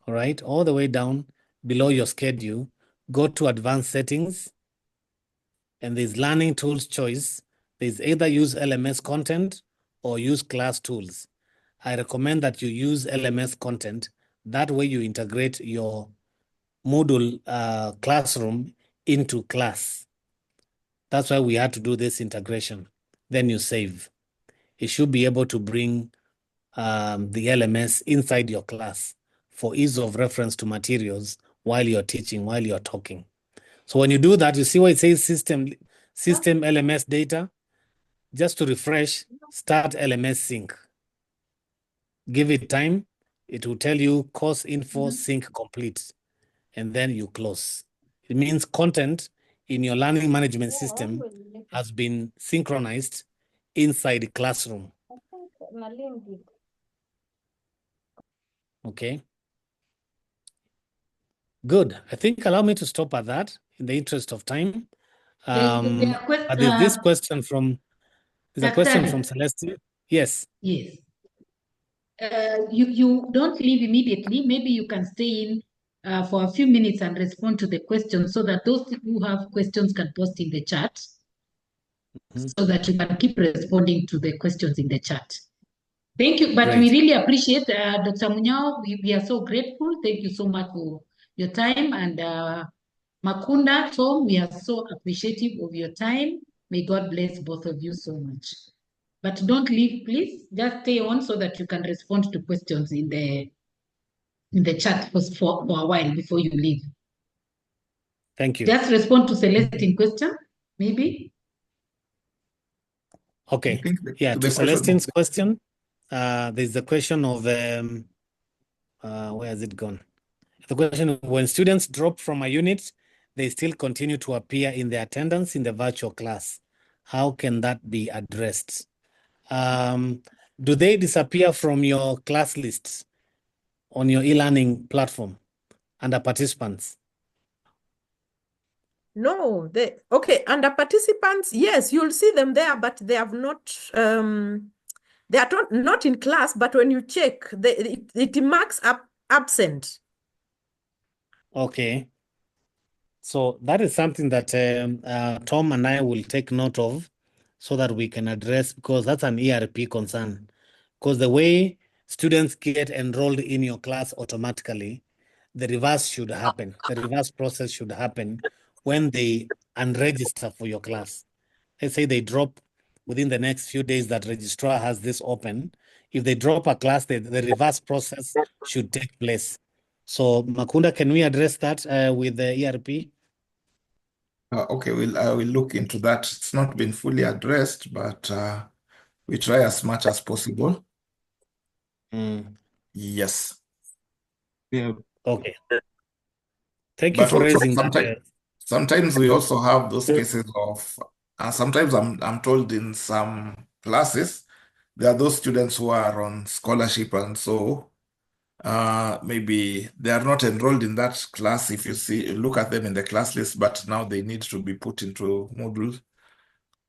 All right, all the way down below your schedule. Go to advanced settings. And there's learning tools choice. There's either use LMS content or use class tools. I recommend that you use LMS content. That way you integrate your Moodle classroom into class. That's why we had to do this integration. Then you save. It should be able to bring the LMS inside your class for ease of reference to materials while you're teaching, while you're talking. So when you do that, you see where it says system LMS data. Just to refresh, start LMS sync. Give it time. It will tell you course info sync complete. And then you close. It means content in your learning management system has been synchronized inside the classroom. Okay. Good. I think allow me to stop at that in the interest of time. But there's this question from a question from Celeste. Yes. Yes. You don't leave immediately. Maybe you can stay in for a few minutes and respond to the questions so that those who have questions can post in the chat so that you can keep responding to the questions in the chat. Thank you. But we really appreciate Dr. Munyao. We are so grateful. Thank you so much for your time. And Makunda, Tom, we are so appreciative of your time. May God bless both of you so much. But don't leave, please. Just stay on so that you can respond to questions in the chat for a while before you leave. Thank you. Just respond to Celestine's question, maybe. Okay. Yeah, to Celestine's question, there's the question of Where has it gone? The question, when students drop from a unit, they still continue to appear in the attendance in the virtual class. How can that be addressed? Do they disappear from your class lists on your e-learning platform under participants? No, okay, under participants, yes, you'll see them there, but they have not, they are not in class, but when you check, it marks up absent. Okay. So that is something that Tom and I will take note of so that we can address, because that's an ERP concern. Because the way students get enrolled in your class automatically, the reverse should happen. The reverse process should happen when they unregister for your class. Let's say they drop within the next few days that registrar has this open. If they drop a class, the reverse process should take place. So Makunda, can we address that with the ERP? Okay, I will look into that. It's not been fully addressed, but we try as much as possible. Yes. Yeah. Okay. Thank you But for also raising that. sometimes we also have those cases of, sometimes I'm told in some classes, there are those students who are on scholarship, and so maybe they are not enrolled in that class if you look at them in the class list, but now they need to be put into Moodle.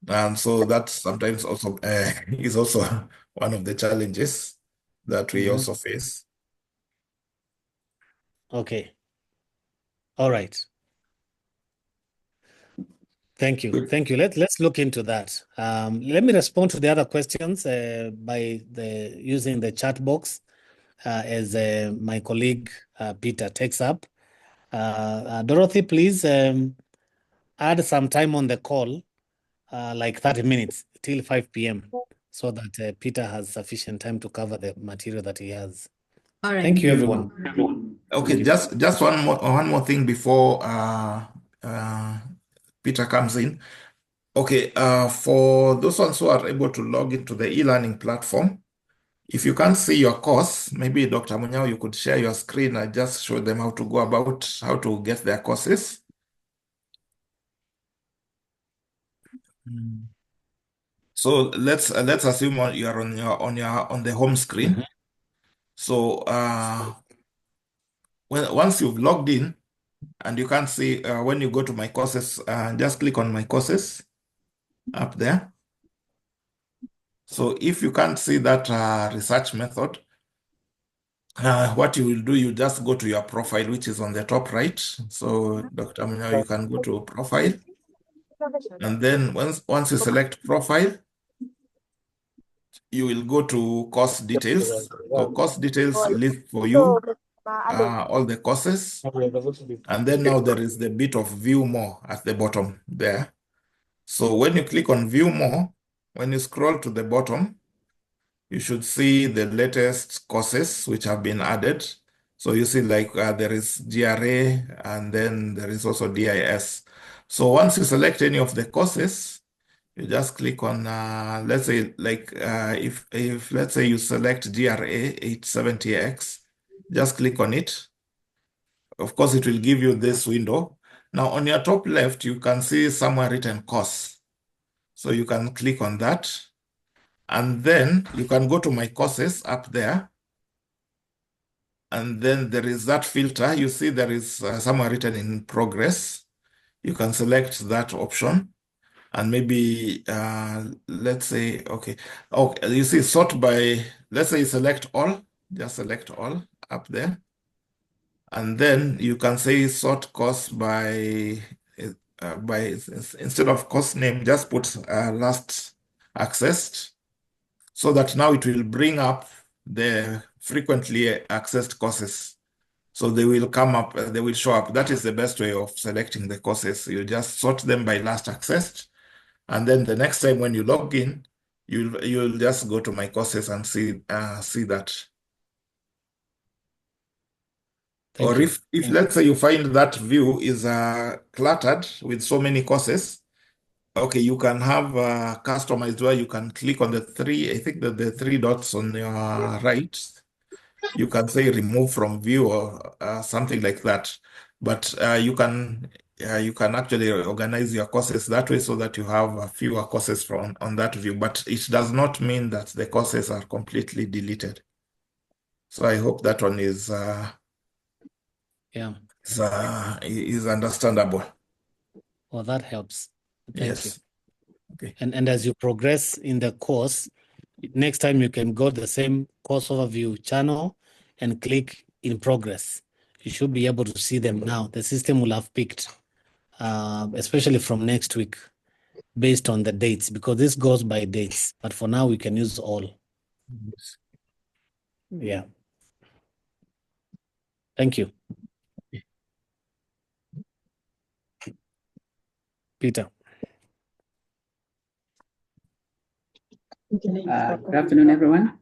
And so that sometimes also is also one of the challenges that we also face. Okay. All right. Thank you. Good. Thank you. Let's look into that. Let me respond to the other questions by using the chat box as my colleague Peter takes up. Dorothy, please add some time on the call, like 30 minutes till 5 p.m. so that Peter has sufficient time to cover the material that he has. All right. Thank you, everyone. Okay, just one more thing before Peter comes in. Okay, for those ones who are able to log into the e-learning platform, if you can't see your course, maybe Dr. Munyao, you could share your screen and just show them how to go about how to get their courses. So let's assume you are on the home screen. So once you've logged in and you can't see when you go to my courses, just click on my courses up there. So if you can't see that research method, what you will do, you just go to your profile, which is on the top right. So Dr. Munyao, you can go to profile. And then once you select profile, you will go to course details. So course details list for you all the courses. And then now there is the bit of view more at the bottom there. So when you click on view more, when you scroll to the bottom, you should see the latest courses which have been added. So you see like there is GRA and then there is also DIS. So once you select any of the courses, you just click on, let's say like if let's say you select GRA 870X, just click on it. Of course, it will give you this window. Now on your top left, you can see somewhere written course. So you can click on that. And then you can go to my courses up there. And then there is that filter. You see there is somewhere written in progress. You can select that option. And maybe, let's say, okay. Oh, you see sort by, let's say you select all. Just select all up there. And then you can say sort course by instead of course name, just put last accessed, so that now it will bring up the frequently accessed courses. So they will come up, they will show up. That is the best way of selecting the courses. You just sort them by last accessed. And then the next time when you log in, you'll just go to my courses and see that. Or if let's say you find that view is cluttered with so many courses, okay, you can have customized where you can click on the three, I think that the three dots on your right, you can say remove from view or something like that. But you can actually organize your courses that way so that you have fewer courses on that view. But it does not mean that the courses are completely deleted. So I hope that one is understandable. Well, that helps. Thank you. Okay. And as you progress in the course, next time you can go to the same course overview channel and click in progress. You should be able to see them now. The system will have picked, especially from next week, based on the dates, because this goes by dates. But for now, we can use all. Yeah. Thank you. Peter. Good afternoon, everyone.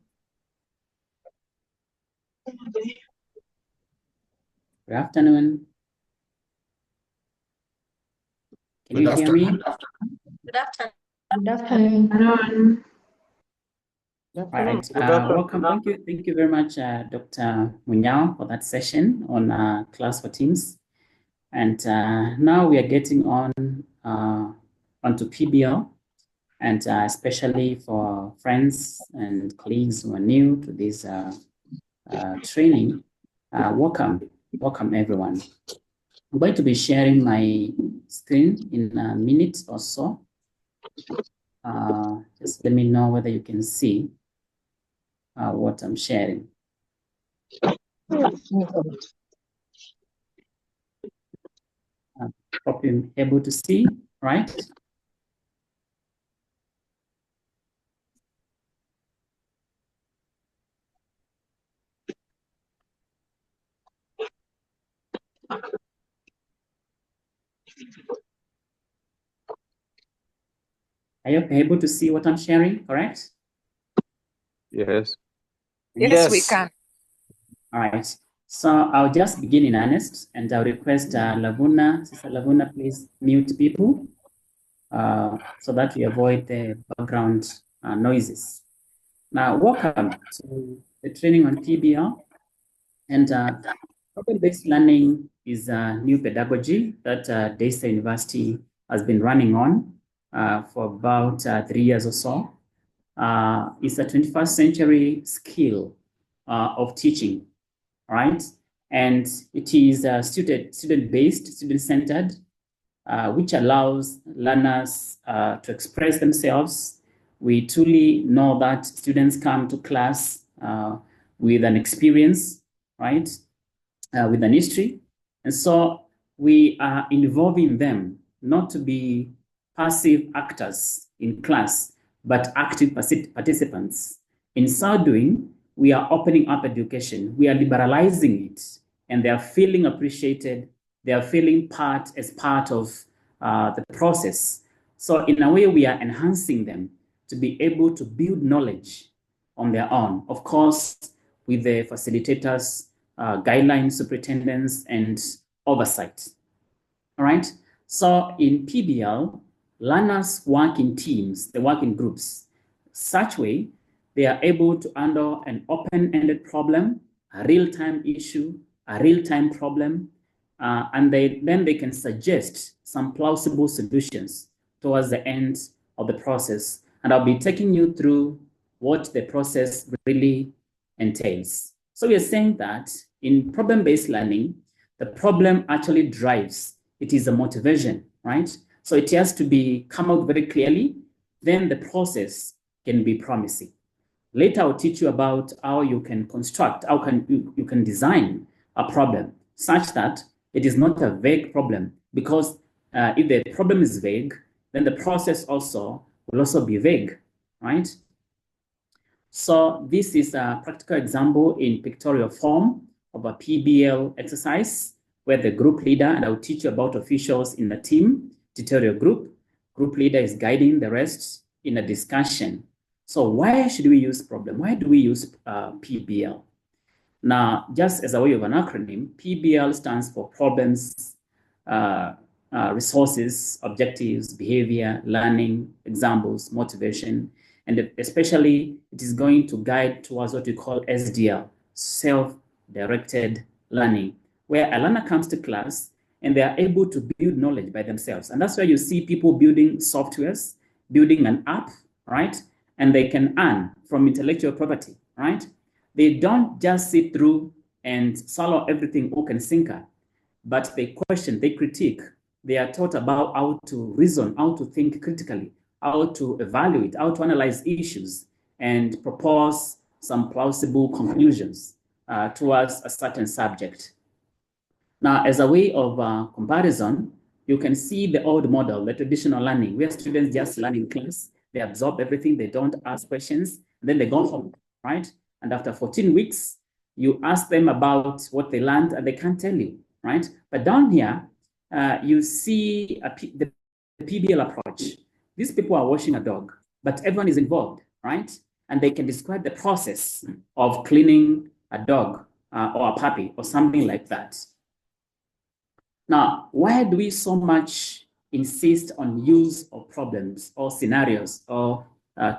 Good afternoon. Can you hear me? Good afternoon. Good afternoon. All right. Welcome. Thank you very much, Dr. Munyao, for that session on class for teams. And now we are getting on onto PBL, and especially for friends and colleagues who are new to this training. Welcome everyone. I'm going to be sharing my screen in a minute or so. Just let me know whether you can see what I'm sharing. Hope you're able to see, right? Are you able to see what I'm sharing, correct? Yes. Yes, we can. All right. So I'll just begin in earnest, and I'll request Lavuna, Sister Lavuna, please mute people so that we avoid the background noises. Now, welcome to the training on PBL. And problem-based learning is a new pedagogy that Daystar University has been running on for about 3 years or so. It's a 21st century skill of teaching, right? And it is student-based, student-centered, which allows learners to express themselves. We truly know that students come to class with an experience, right? With an history. And so we are involving them not to be passive actors in class, but active participants. In so doing, we are opening up education, we are liberalizing it, and they are feeling appreciated, they are feeling part of the process. So in a way, we are enhancing them to be able to build knowledge on their own. Of course, with the facilitators, guidelines, superintendents, and oversight. All right. So in PBL, learners work in teams, they work in groups. Such way, they are able to handle an open-ended problem, a real-time issue, a real-time problem, and then they can suggest some plausible solutions towards the end of the process. And I'll be taking you through what the process really entails. So we are saying that in problem-based learning, the problem actually drives. It is a motivation, right? So it has to be come out very clearly, then the process can be promising. Later, I'll teach you about how you can construct, how you can design a problem such that it is not a vague problem, because if the problem is vague, then the process also will also be vague, right? So this is a practical example in pictorial form of a PBL exercise where the group leader, and I'll teach you about officials in the team, tutorial group. Group leader is guiding the rest in a discussion. So why should we use problem? Why do we use PBL? Now, just as a way of an acronym, PBL stands for problems, resources, objectives, behavior, learning, examples, motivation, and especially it is going to guide towards what we call SDL, self-directed learning, where a learner comes to class and they are able to build knowledge by themselves. And that's why you see people building softwares, building an app, right? And they can earn from intellectual property, right? They don't just sit through and swallow everything hook and sinker, but they question, they critique. They are taught about how to reason, how to think critically, how to evaluate, how to analyze issues, and propose some plausible conclusions towards a certain subject. Now, as a way of comparison, you can see the old model, the traditional learning, where students just learn in class, they absorb everything, they don't ask questions, then they go home, right? And after 14 weeks, you ask them about what they learned and they can't tell you, right? But down here, you see the PBL approach. These people are washing a dog, but everyone is involved, right? And they can describe the process of cleaning a dog or a puppy or something like that. Now, why do we so much insist on use of problems or scenarios or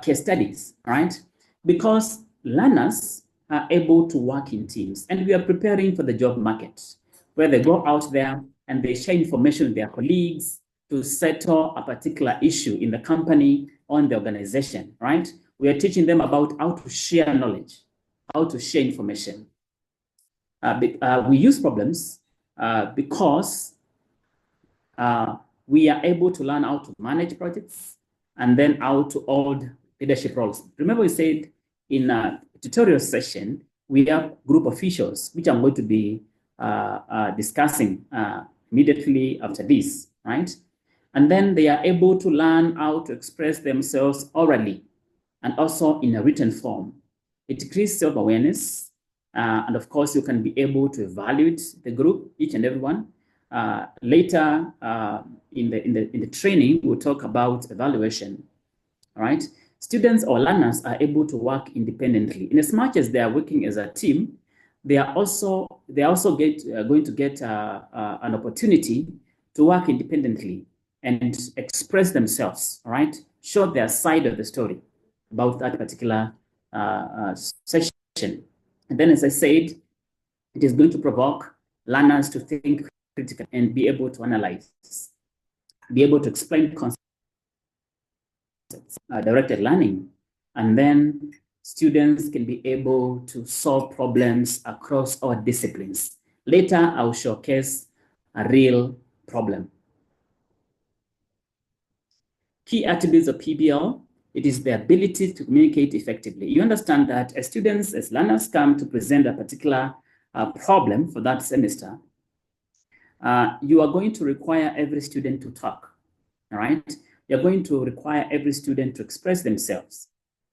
case studies, right? Because learners are able to work in teams, and we are preparing for the job market, where they go out there and they share information with their colleagues to settle a particular issue in the company or in the organization, right? We are teaching them about how to share knowledge, how to share information. We use problems because we are able to learn how to manage projects and then how to hold leadership roles. Remember we said in a tutorial session, we have group officials, which I'm going to be discussing immediately after this, right? And then they are able to learn how to express themselves orally and also in a written form. It increases self-awareness. And of course, you can be able to evaluate the group, each and every one. Later in the training, we'll talk about evaluation, right? Students or learners are able to work independently. In as much as they are working as a team, they are also going to get an opportunity to work independently and express themselves, right? Show their side of the story about that particular session. And then, as I said, it is going to provoke learners to think critically and be able to analyze, be able to explain concepts, directed learning, and then students can be able to solve problems across all disciplines. Later, I'll showcase a real problem. Key attributes of PBL, it is the ability to communicate effectively. You understand that as students, as learners come to present a particular problem for that semester, you are going to require every student to talk, all right? You're going to require every student to express themselves,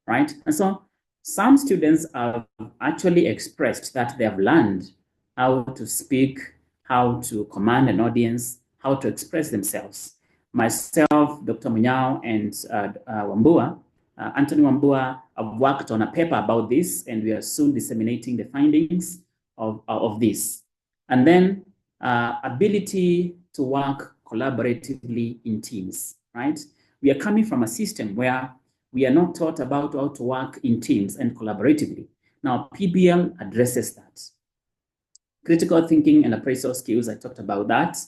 right? And so some students have actually expressed that they have learned how to speak, how to command an audience, how to express themselves. Myself, Dr. Munyao, and Anthony Wambua have worked on a paper about this, and we are soon disseminating the findings of this. And then ability to work collaboratively in teams, right? We are coming from a system where we are not taught about how to work in teams and collaboratively. Now, PBL addresses that. Critical thinking and appraisal skills, I talked about that.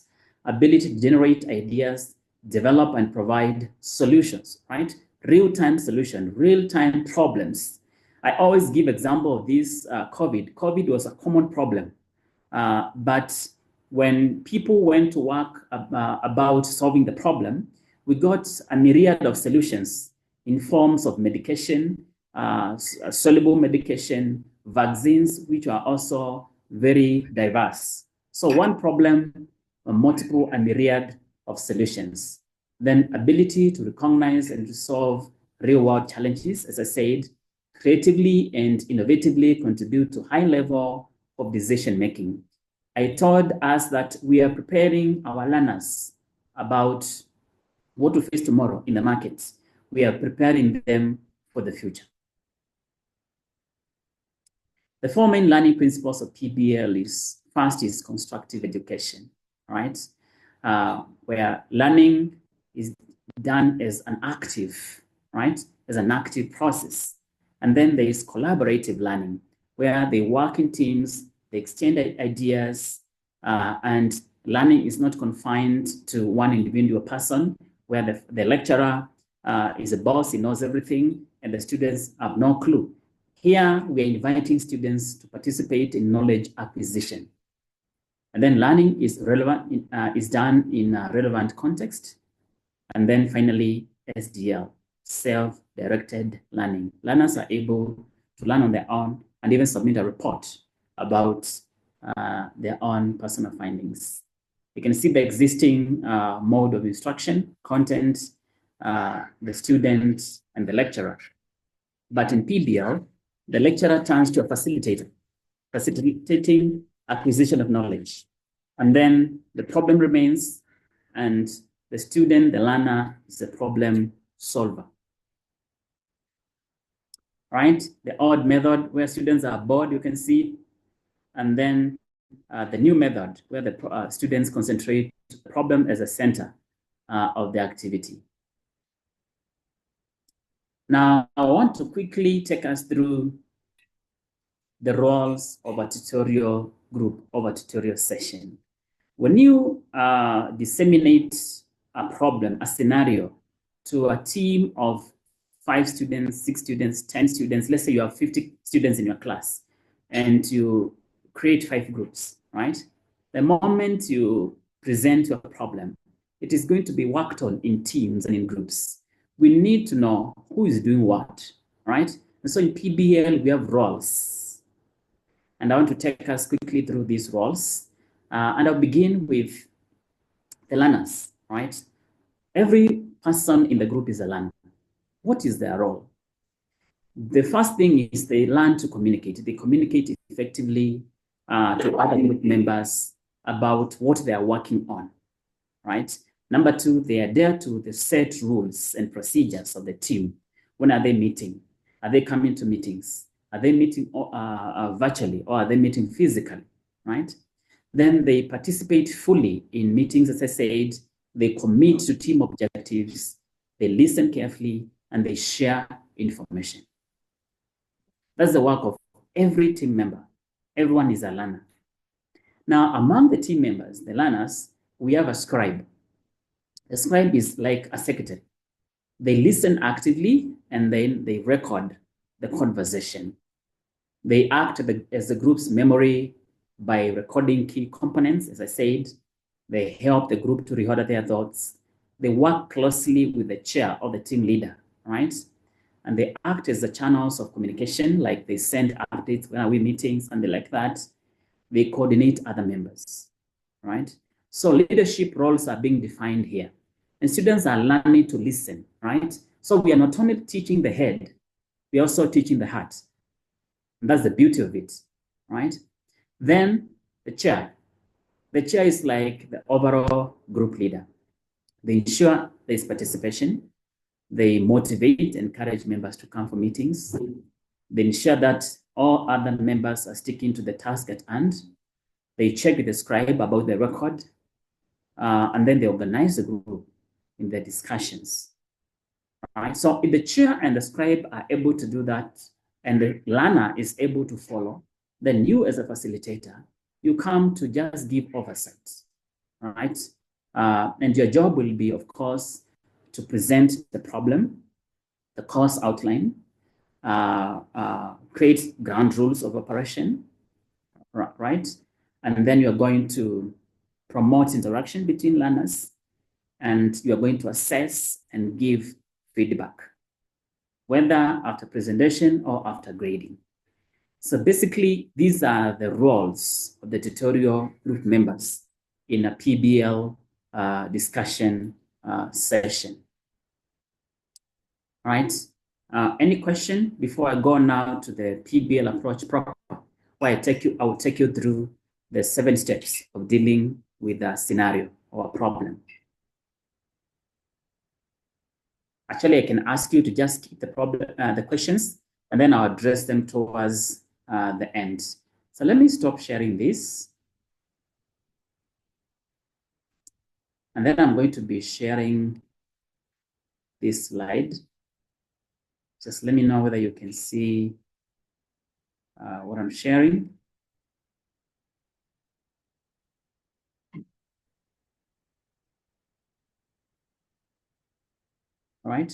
Ability to generate ideas, develop and provide solutions, right? Real-time solution, real-time problems. I always give example of this COVID. COVID was a common problem, but when people went to work about solving the problem, we got a myriad of solutions in forms of medication, soluble medication, vaccines, which are also very diverse. So one problem, multiple and myriad of solutions. Then ability to recognize and to solve real-world challenges, as I said, creatively and innovatively contribute to high level of decision-making. I told us that we are preparing our learners about what to face tomorrow in the markets. We are preparing them for the future. The four main learning principles of PBL is, first is constructive education, right? Where learning is done as an active, right? As an active process. And then there is collaborative learning, where they work in teams, they exchange ideas, and learning is not confined to one individual person, where the lecturer is a boss, he knows everything, and the students have no clue. Here, we are inviting students to participate in knowledge acquisition. And then learning is relevant, is done in a relevant context. And then finally, SDL, self-directed learning. Learners are able to learn on their own and even submit a report about their own personal findings. You can see the existing mode of instruction, content, the student, and the lecturer. But in PBL, the lecturer turns to a facilitator, facilitating acquisition of knowledge. And then the problem remains, and the student, the learner, is a problem solver. Right? The odd method where students are bored, you can see. And then the new method where the students concentrate the problem as a center of the activity. Now, I want to quickly take us through the roles of a tutorial group, of a tutorial session. When you disseminate a problem, a scenario, to a team of 5 students, 6 students, 10 students, let's say you have 50 students in your class, and you create 5 groups, right? The moment you present your problem, it is going to be worked on in teams and in groups. We need to know who is doing what, right? And so in PBL, we have roles. And I want to take us quickly through these roles. And I'll begin with the learners, right? Every person in the group is a learner. What is their role? The first thing is they learn to communicate. They communicate effectively to other group members about what they are working on, right? Number 2, they adhere to the set rules and procedures of the team. When are they meeting? Are they coming to meetings? Are they meeting virtually, or are they meeting physically, right? Then they participate fully in meetings, as I said. They commit to team objectives, they listen carefully, and they share information. That's the work of every team member. Everyone is a learner. Now, among the team members, the learners, we have a scribe. The scribe is like a secretary. They listen actively, and then they record the conversation. They act as the group's memory by recording key components, as I said. They help the group to reorder their thoughts. They work closely with the chair or the team leader, right? And they act as the channels of communication, like they send updates when are we meeting, something like that. They coordinate other members, right? So leadership roles are being defined here. And students are learning to listen, right? So we are not only teaching the head, we are also teaching the heart. And that's the beauty of it, right? Then the chair. The chair is like the overall group leader. They ensure there's participation. They motivate, encourage members to come for meetings. They ensure that all other members are sticking to the task at hand. They check with the scribe about the record, and then they organize the group in their discussions. Right? So if the chair and the scribe are able to do that, and the learner is able to follow, then you as a facilitator, you come to just give oversight, right? And your job will be, of course, to present the problem, the course outline, create ground rules of operation, right? And then you're going to promote interaction between learners, and you're going to assess and give feedback, whether after presentation or after grading. So basically, these are the roles of the tutorial group members in a PBL discussion session. All right. Any question before I go now to the PBL approach proper, where I will take you through the 7 steps of dealing with a scenario or a problem. Actually, I can ask you to just keep the questions, and then I'll address them towards the end. So let me stop sharing this. And then I'm going to be sharing this slide. Just let me know whether you can see what I'm sharing. All right.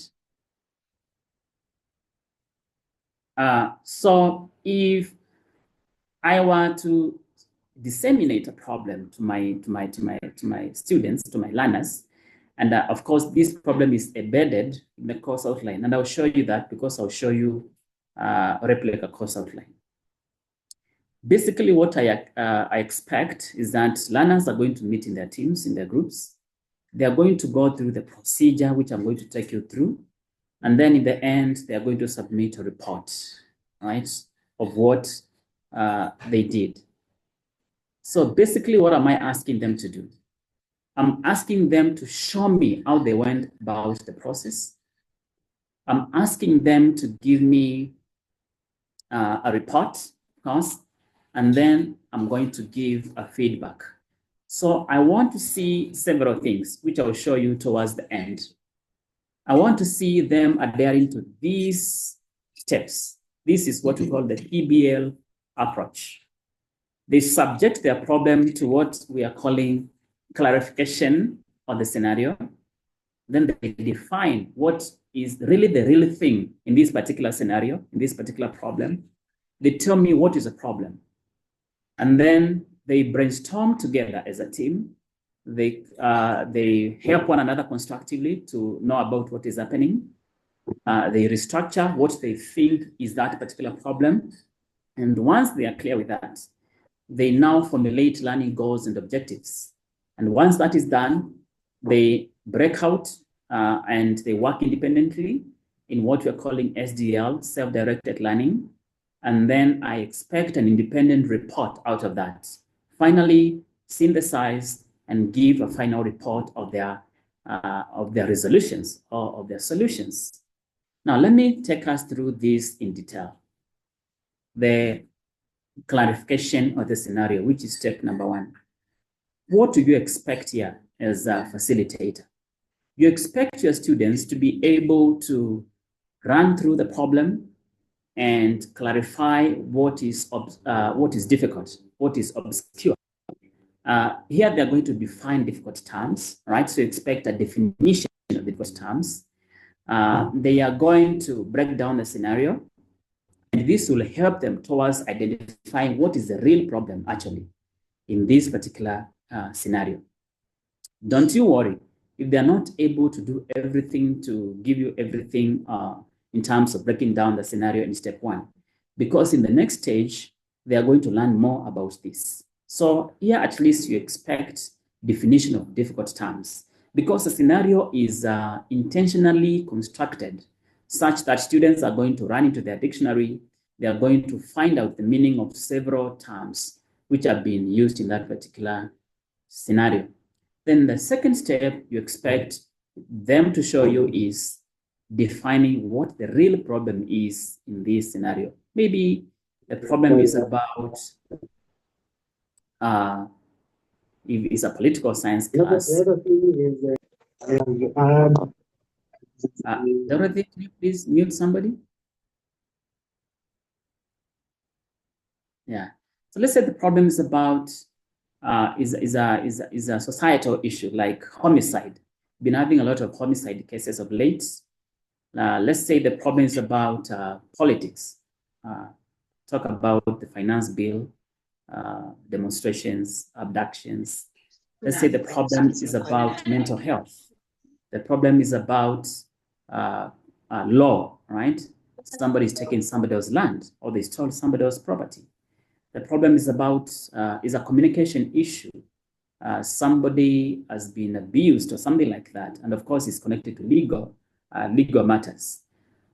So if I were to disseminate a problem to my students, to my learners, and of course this problem is embedded in the course outline, and I'll show you that because I'll show you replica course outline. Basically, what I expect is that learners are going to meet in their teams, in their groups. They are going to go through the procedure, which I'm going to take you through. And then in the end, they are going to submit a report, right, of what they did. So basically, what am I asking them to do? I'm asking them to show me how they went about the process. I'm asking them to give me a report, of course, and then I'm going to give a feedback. So I want to see several things, which I'll show you towards the end. I want to see them adhering to these steps. This is what we call the PBL approach. They subject their problem to what we are calling clarification of the scenario. Then they define what is really the real thing in this particular scenario, in this particular problem. They tell me what is a problem. And then they brainstorm together as a team. They help one another constructively to know about what is happening. They restructure what they think is that particular problem. And once they are clear with that, they now formulate learning goals and objectives. And once that is done, they break out and they work independently in what we're calling SDL, self-directed learning. And then I expect an independent report out of that. Finally, synthesize and give a final report of their resolutions or of their solutions. Now, let me take us through this in detail. The clarification of the scenario, which is step number one. What do you expect here as a facilitator? You expect your students to be able to run through the problem and clarify what is difficult, what is obscure. Here they're going to define difficult terms, right? So you expect a definition of difficult terms. They are going to break down the scenario, and this will help them towards identifying what is the real problem actually in this particular scenario. Don't you worry if they're not able to do everything, to give you everything in terms of breaking down the scenario in step one, because in the next stage, they are going to learn more about this. So here, at least you expect definition of difficult terms, because the scenario is intentionally constructed such that students are going to run into their dictionary. They are going to find out the meaning of several terms which are being used in that particular scenario. Then the second step you expect them to show you is defining what the real problem is in this scenario. Maybe the problem is about, if it's a political science class. Dorothy, can you please mute somebody? Yeah. So let's say the problem is about is a societal issue like homicide. Been having a lot of homicide cases of late. Let's say the problem is about politics. Talk about the finance bill, demonstrations, abductions. Let's say the problem is about mental health. The problem is about law, right? Somebody is taking somebody else's land, or they stole somebody else's property. The problem is about is a communication issue. Somebody has been abused or something like that, and of course it's connected to legal matters.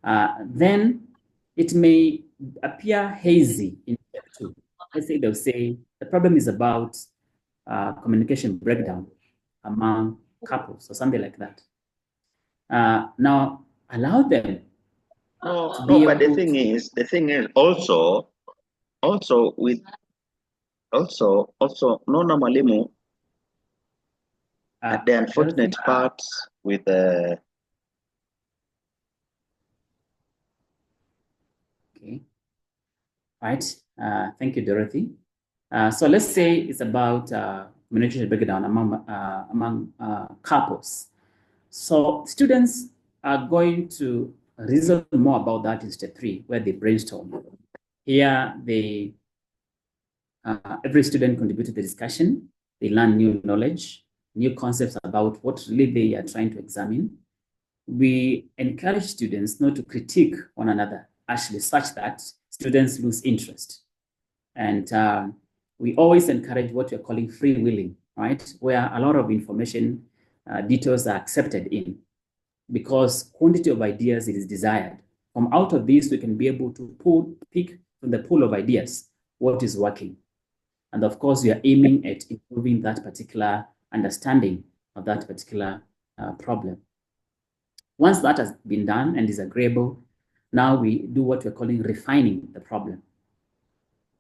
Then it may appear hazy in step two. Let's say they'll say the problem is about communication breakdown among couples or something like that. Now allow them. But the thing is also Nona Mwalimu, the unfortunate parts with the okay, right. Thank you, Dorothy. So let's say it's about communication breakdown among couples. So students are going to reason more about that in step 3, where they brainstorm. Here, every student contributed to the discussion. They learn new knowledge, new concepts about what really they are trying to examine. We encourage students not to critique one another, actually, such that students lose interest. And we always encourage what we're calling free willing, right? Where a lot of information details are accepted in, because quantity of ideas is desired. From out of this, we can be able to pick from the pool of ideas what is working. And of course, we are aiming at improving that particular understanding of that particular problem. Once that has been done and is agreeable, now we do what we're calling refining the problem.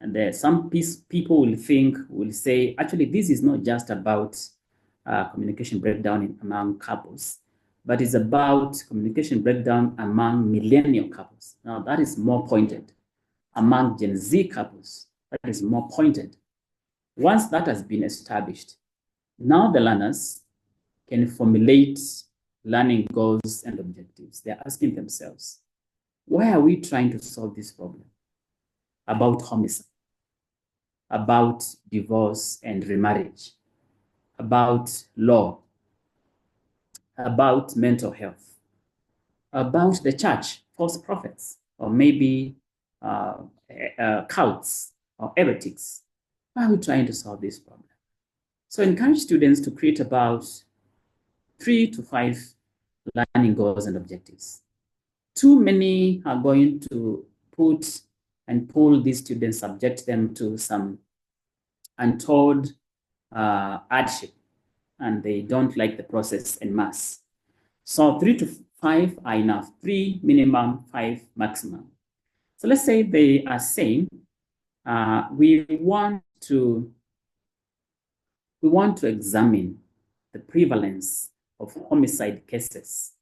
And there, some people will say, actually, this is not just about communication breakdown among couples, but it's about communication breakdown among millennial couples. Now, that is more pointed. Among Gen Z couples, that is more pointed. Once that has been established, now the learners can formulate learning goals and objectives. They're asking themselves, why are we trying to solve this problem? About homicide, about divorce and remarriage, about law, about mental health, about the church, false prophets, or maybe cults or heretics. Why are we trying to solve this problem? So encourage students to create about 3 to 5 learning goals and objectives. Too many are going to put and pull these students, subject them to some untold hardship, and they don't like the process en masse. So 3 to 5 are enough, 3 minimum, 5 maximum. So let's say they are saying, we want to examine the prevalence of homicide cases.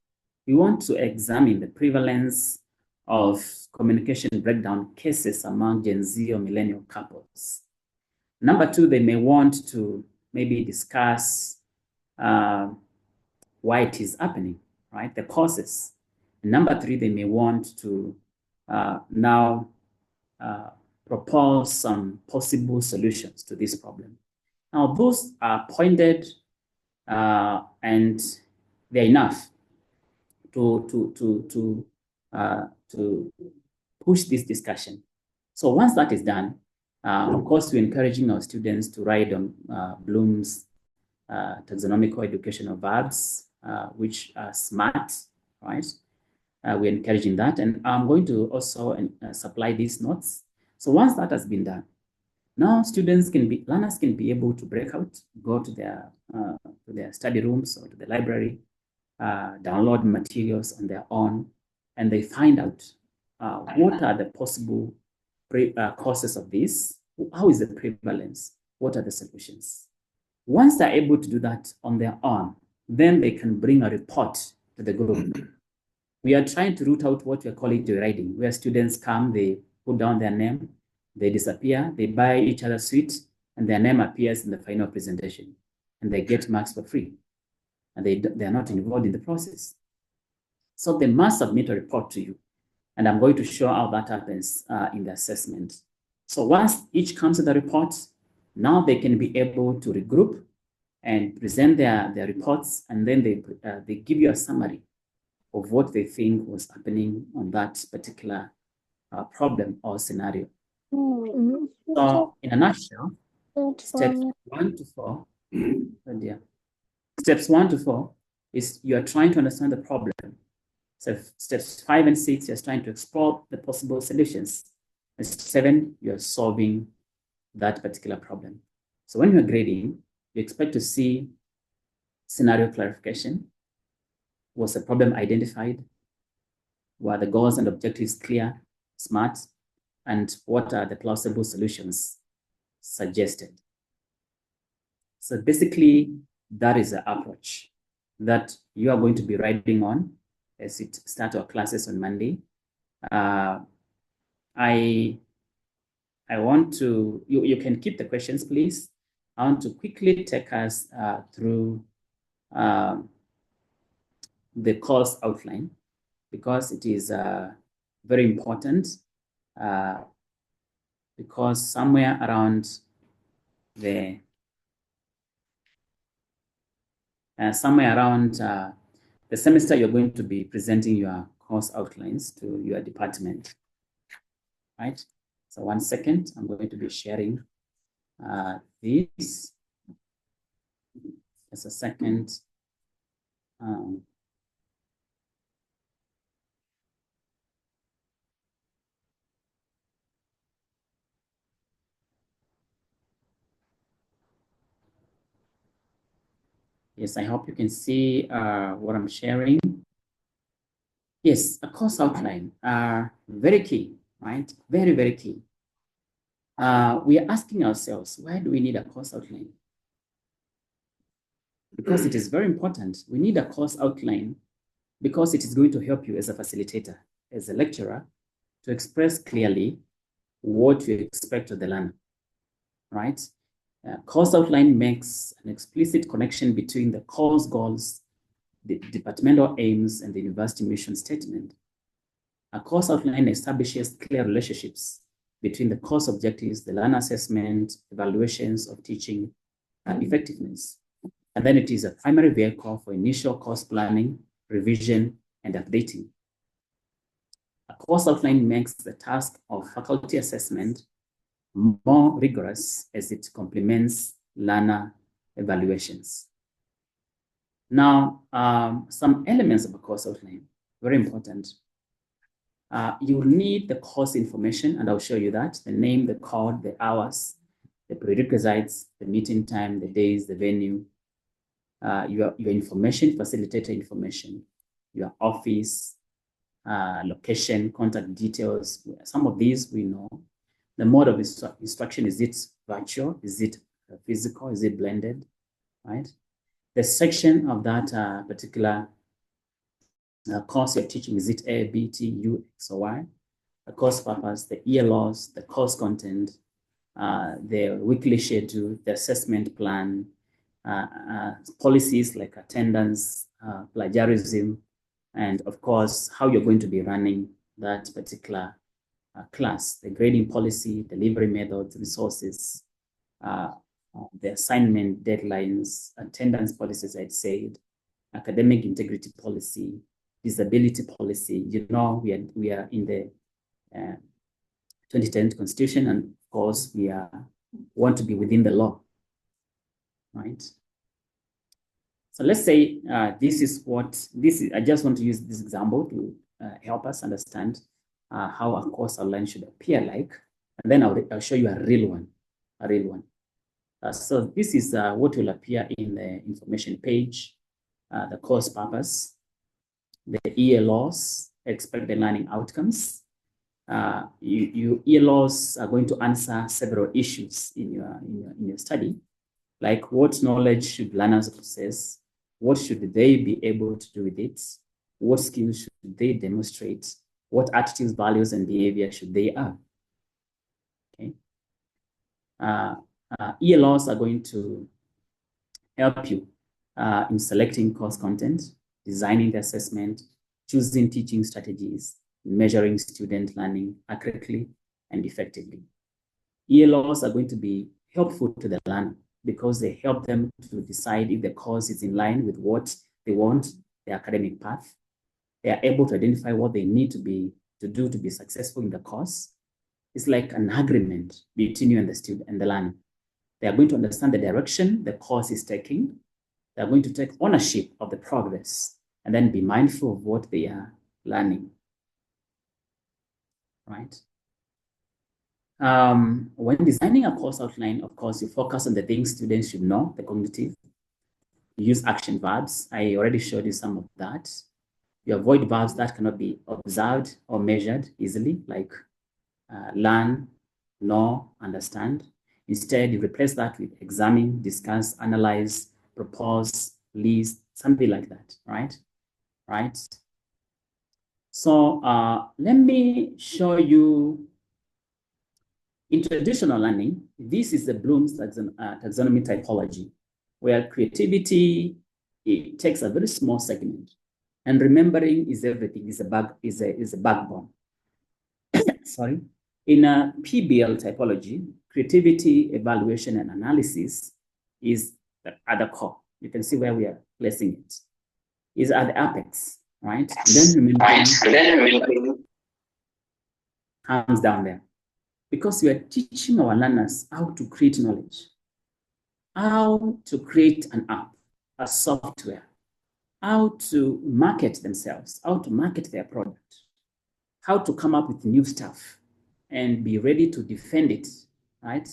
We want to examine the prevalence of communication breakdown cases among Gen Z or millennial couples. Number 2, they may want to maybe discuss why it is happening, right? The causes. And number 3, they may want to now propose some possible solutions to this problem. Now, those are pointed and they're enough to push this discussion. So once that is done, of course, we're encouraging our students to write on Bloom's taxonomical educational verbs, which are SMART, right? We're encouraging that. And I'm going to also supply these notes. So once that has been done, now learners can be able to break out, go to their study rooms or to the library, download materials on their own, and they find out what are the possible causes of this, how is the prevalence, what are the solutions. Once they're able to do that on their own, then they can bring a report to the group. We are trying to root out what we are calling joyriding, where students come, they put down their name, they disappear, they buy each other sweets, and their name appears in the final presentation, and they get marks for free, and they are not involved in the process. So they must submit a report to you, and I'm going to show how that happens in the assessment. So once each comes with the report, now they can be able to regroup and present their reports, and then they give you a summary of what they think was happening on that particular problem or scenario. So in a nutshell, steps 1 to 4, oh dear. Steps 1 to 4 is you are trying to understand the problem. So steps 5 and 6, you're trying to explore the possible solutions. And 7, you're solving that particular problem. So when you're grading, you expect to see scenario clarification. Was the problem identified? Were the goals and objectives clear, SMART? And what are the plausible solutions suggested? So basically, that is the approach that you are going to be riding on as it start our classes on Monday. I I want to, you can keep the questions, please. I want to quickly take us through the course outline, because it is very important, because somewhere around the semester, you're going to be presenting your course outlines to your department, right? So 1 second, I'm going to be sharing this. Just a second. Yes, I hope you can see what I'm sharing. Yes, a course outline are very key, right? Very, very key. We are asking ourselves, why do we need a course outline? Because it is very important. We need a course outline because it is going to help you as a facilitator, as a lecturer, to express clearly what you expect of the learner, right? Course outline makes an explicit connection between the course goals, the departmental aims, and the university mission statement. A course outline establishes clear relationships between the course objectives, the learner assessment, evaluations of teaching, and effectiveness. And then it is a primary vehicle for initial course planning, revision, and updating. A course outline makes the task of faculty assessment more rigorous as it complements learner evaluations. Now, some elements of a course outline, very important. You will need the course information, and I'll show you that: the name, the code, the hours, the prerequisites, the meeting time, the days, the venue, your information, facilitator information, your office, location, contact details. Some of these we know. The mode of instruction, is it virtual? Is it physical? Is it blended, right? The section of that particular course you're teaching, is it A, B, T, U, X, or Y? The course purpose, the ELOs, the course content, the weekly schedule, the assessment plan, policies like attendance, plagiarism, and of course, how you're going to be running that particular class, the grading policy, delivery methods, resources, the assignment deadlines, attendance policies, I'd said, academic integrity policy, disability policy. You know, we are in the 2010 Constitution, and of course, we want to be within the law, right? So let's say this is. I just want to use this example to help us understand how a course outline should appear like, and then I'll show you a real one. So this is what will appear in the information page: the course purpose, the ELOs, expected learning outcomes. ELOs are going to answer several issues in your study, like what knowledge should learners possess, what should they be able to do with it, what skills should they demonstrate, what attitudes, values, and behavior should they have. Okay. ELOs are going to help you in selecting course content, designing the assessment, choosing teaching strategies, measuring student learning accurately and effectively. ELOs are going to be helpful to the learner because they help them to decide if the course is in line with what they want, the academic path. They are able to identify what they need to do to be successful in the course. It's like an agreement between you and the student and the learner. They are going to understand the direction the course is taking. They are going to take ownership of the progress and then be mindful of what they are learning, right? When designing a course outline, of course, you focus on the things students should know, the cognitive. You use action verbs. I already showed you some of that. You avoid verbs that cannot be observed or measured easily, like learn, know, understand. Instead, you replace that with examine, discuss, analyze, propose, list, something like that, right? Right? So let me show you In traditional learning, this is the Bloom's taxonomy typology, where creativity, it takes a very small segment, and remembering is everything, is a backbone. Sorry. In a PBL typology, creativity, evaluation, and analysis is at the core. You can see where we are placing it. Is at the apex, right? Then remembering comes down there. Because we are teaching our learners how to create knowledge, how to create an app, a software, how to market themselves, how to market their product, how to come up with new stuff and be ready to defend it, right,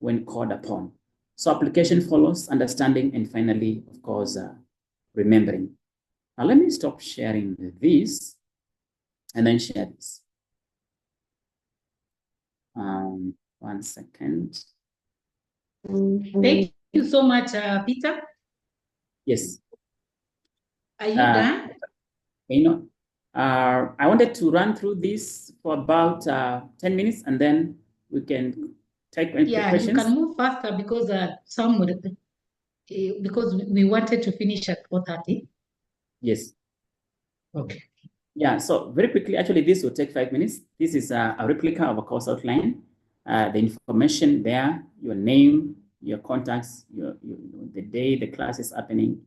when called upon. So application follows, understanding, and finally, of course, remembering. Now let me stop sharing this and then share this. 1 second. Thank you so much, Peter. Yes. Are you done? I wanted to run through this for about 10 minutes and then we can take questions. You can move faster because because we wanted to finish at 4:30. Yes. Okay. Yeah, so very quickly, actually, this will take 5 minutes. This is a replica of a course outline. The information there, your name, your contacts, the day the class is happening,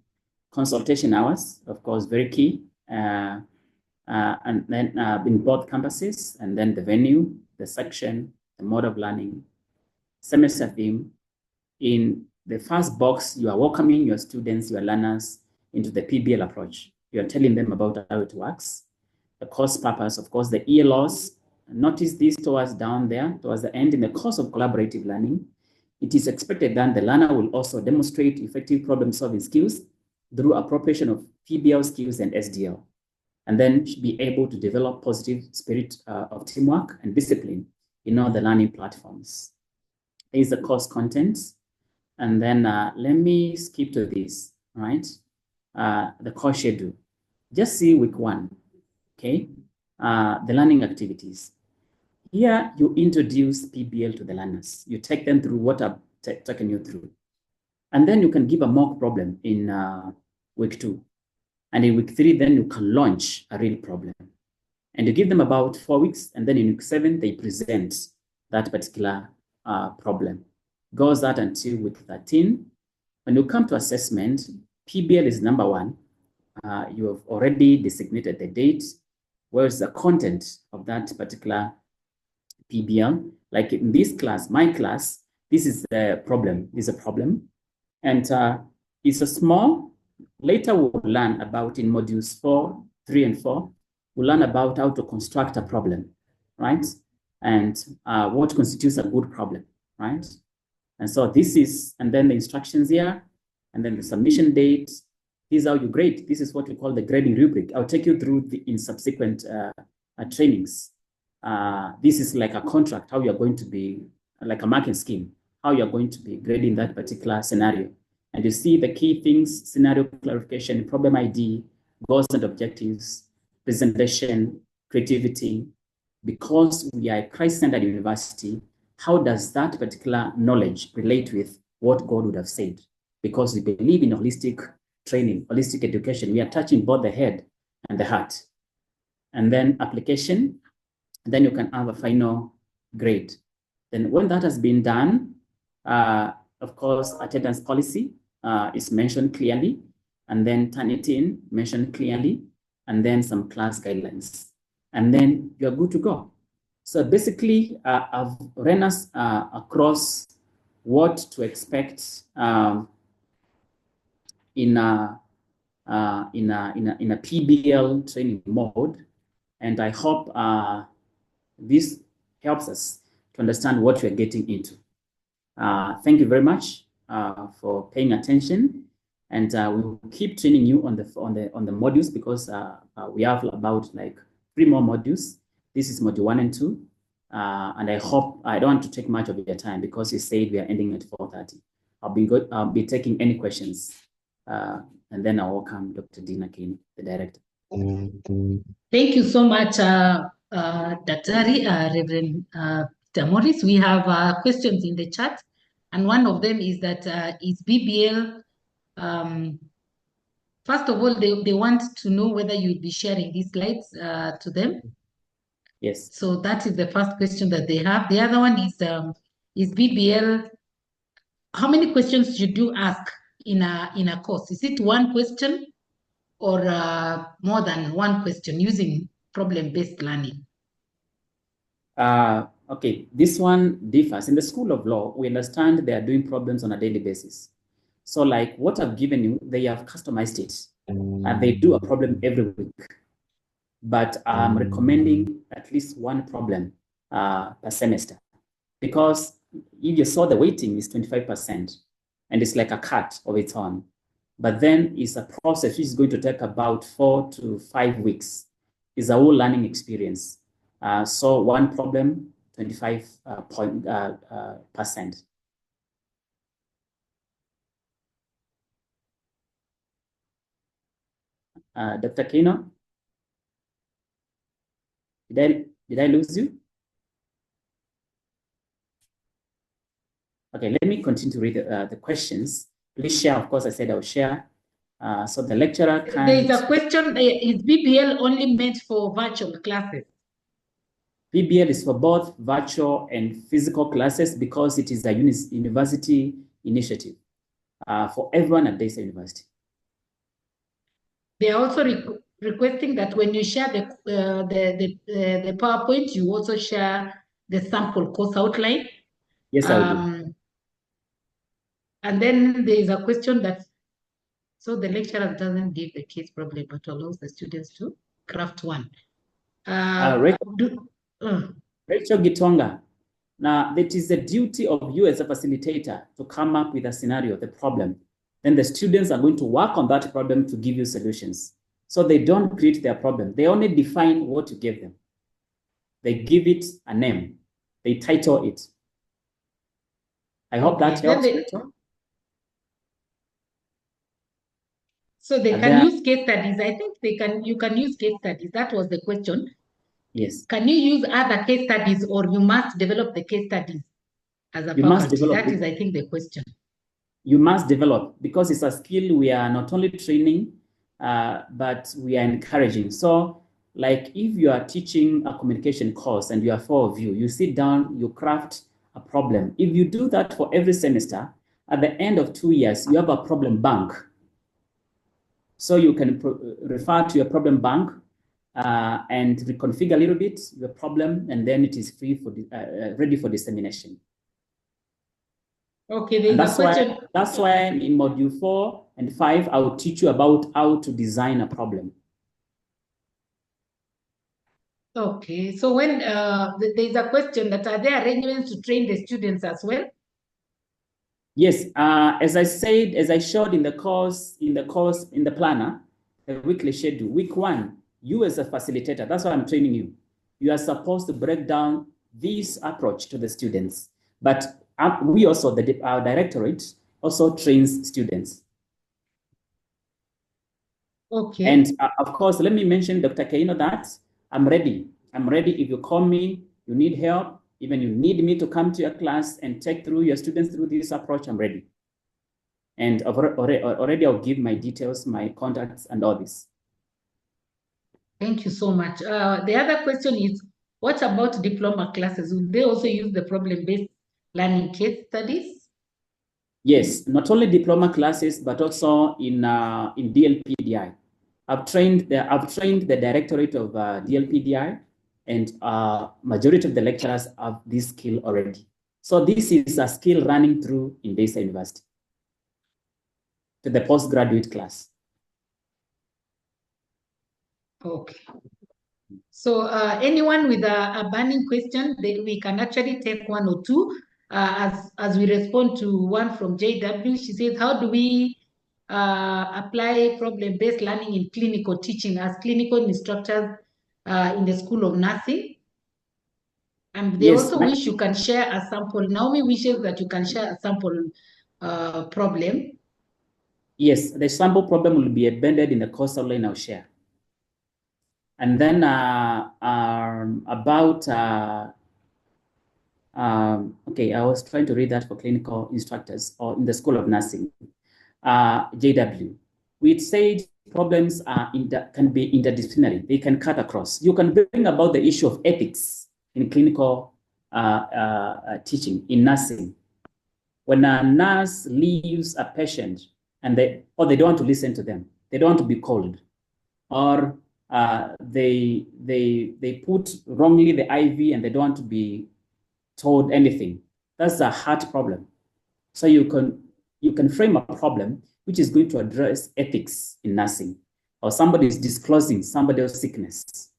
consultation hours, of course, very key. And then in both campuses, and then the venue, the section, the mode of learning, semester theme. In the first box, you are welcoming your students, your learners into the PBL approach. You are telling them about how it works. The course purpose, of course, the ELOs. Notice this towards down there, towards the end in the course of collaborative learning. It is expected that the learner will also demonstrate effective problem-solving skills through appropriation of PBL skills and SDL, and then be able to develop positive spirit of teamwork and discipline in all the learning platforms. Here's the course contents. And then let me skip to this, right? The course schedule. Just see week 1, okay? The learning activities. Here, you introduce PBL to the learners. You take them through what I've taken you through. And then you can give a mock problem in week 2. And in week 3, then you can launch a real problem. And you give them about 4 weeks. And then in week 7, they present that particular problem. Goes out until week 13. When you come to assessment, PBL is number 1. You have already designated the date. Where's the content of that particular PBL? Like in this class, my class, this is the problem. This is a problem. And it's a small. Later we'll learn about in modules 4, 3, and 4. We'll learn about how to construct a problem, right? And what constitutes a good problem, right? And so this is, and then the instructions here, and then the submission date. This is how you grade. This is what we call the grading rubric. I'll take you through in subsequent trainings. This is like a contract, how you're going to be, like a marking scheme, how you're going to be grading that particular scenario. And you see the key things: scenario clarification, problem ID, goals and objectives, presentation, creativity. Because we are a Christ-centered university, how does that particular knowledge relate with what God would have said? Because we believe in holistic training, holistic education. We are touching both the head and the heart. And then application, then you can have a final grade. Then when that has been done, of course, attendance policy is mentioned clearly, and then Turnitin mentioned clearly, and then some class guidelines. And then you're good to go. So basically, I've run us across what to expect in a PBL training mode, and I hope this helps us to understand what we're getting into. Thank you very much for paying attention, and we will keep training you on the modules, because we have about like 3 more modules. This is module 1 and 2, and I hope I don't want to take much of your time, because you said we are ending at 4:30. I'll be taking any questions, and then I'll welcome Dr. Dina Kane, the director. Thank you so much, Daktari, Reverend Mr. Morris. We have questions in the chat, and one of them is that is BBL. First of all, they want to know whether you'll be sharing these slides to them. Yes. So that is the first question that they have. The other one is BBL. How many questions should you ask in a course? Is it one question or more than one question using problem-based learning? Okay, this one differs. In the School of Law, we understand they are doing problems on a daily basis. So like what I've given you, they have customized it and they do a problem every week. But I'm recommending at least one problem per semester, because if you saw the weighting is 25% and it's like a cut of its own. But then it's a process which is going to take about 4 to 5 weeks. It's a whole learning experience. So one problem, 25%. Dr. Kino, did I lose you? Okay, let me continue to read the questions. Please share. Of course, I said I'll share. So the lecturer can... There is a question, is BBL only meant for virtual classes? PBL is for both virtual and physical classes because it is a university initiative for everyone at Desa University. They are also requesting that when you share the PowerPoint, you also share the sample course outline. Yes, I will do. And then there is a question that, so the lecturer doesn't give the case problem, but allows the students to craft one. Rachel Gitonga, now it is the duty of you as a facilitator to come up with a scenario, the problem. Then the students are going to work on that problem to give you solutions. So they don't create their problem. They only define what you give them. They give it a name. They title it. I hope that helps, Rachel. So they can use case studies. I think you can use case studies. That was the question. Yes. Can you use other case studies, or you must develop the case studies as a faculty? Must develop that is, I think, the question. You must develop, because it's a skill we are not only training, but we are encouraging. So like if you are teaching a communication course and you are 4 of you, you sit down, you craft a problem. If you do that for every semester, at the end of 2 years, you have a problem bank. So you can refer to your problem bank and reconfigure a little bit your problem, and then it is free for ready for dissemination. Okay, there's a question. That's why in module 4 and 5, I will teach you about how to design a problem. Okay, so when there's a question that, are there arrangements to train the students as well? Yes, as I said, as I showed in the planner, the weekly schedule, week 1, you as a facilitator, that's why I'm training you. You are supposed to break down this approach to the students. But we also, our directorate also trains students. Okay. And of course, let me mention, Dr. Keino, that I'm ready. I'm ready if you call me, you need help, even you need me to come to your class and take through your students through this approach, I'm ready. And already I'll give my details, my contacts, and all this. Thank you so much. The other question is, what about diploma classes? Will they also use the problem-based learning case studies? Yes, not only diploma classes, but also in DLPDI. I've trained the directorate of DLPDI, and majority of the lecturers have this skill already. So this is a skill running through in Desa University to the postgraduate class. Okay. So anyone with a burning question, we can actually take 1 or 2 as we respond to one from JW. She says, how do we apply problem-based learning in clinical teaching as clinical instructors in the School of Nursing? And they also wish you can share a sample. Naomi wishes that you can share a sample problem. Yes, the sample problem will be embedded in the course outline I'll share. And then about Okay, I was trying to read that for clinical instructors or in the School of Nursing. JW, we said problems are can be interdisciplinary. They can cut across. You can bring about the issue of ethics in clinical teaching in nursing. When a nurse leaves a patient and they don't want to listen to them, they don't want to be called, or they put wrongly the IV and they don't want to be told anything. That's a heart problem. So you can frame a problem which is going to address ethics in nursing, or somebody is disclosing somebody else's sickness.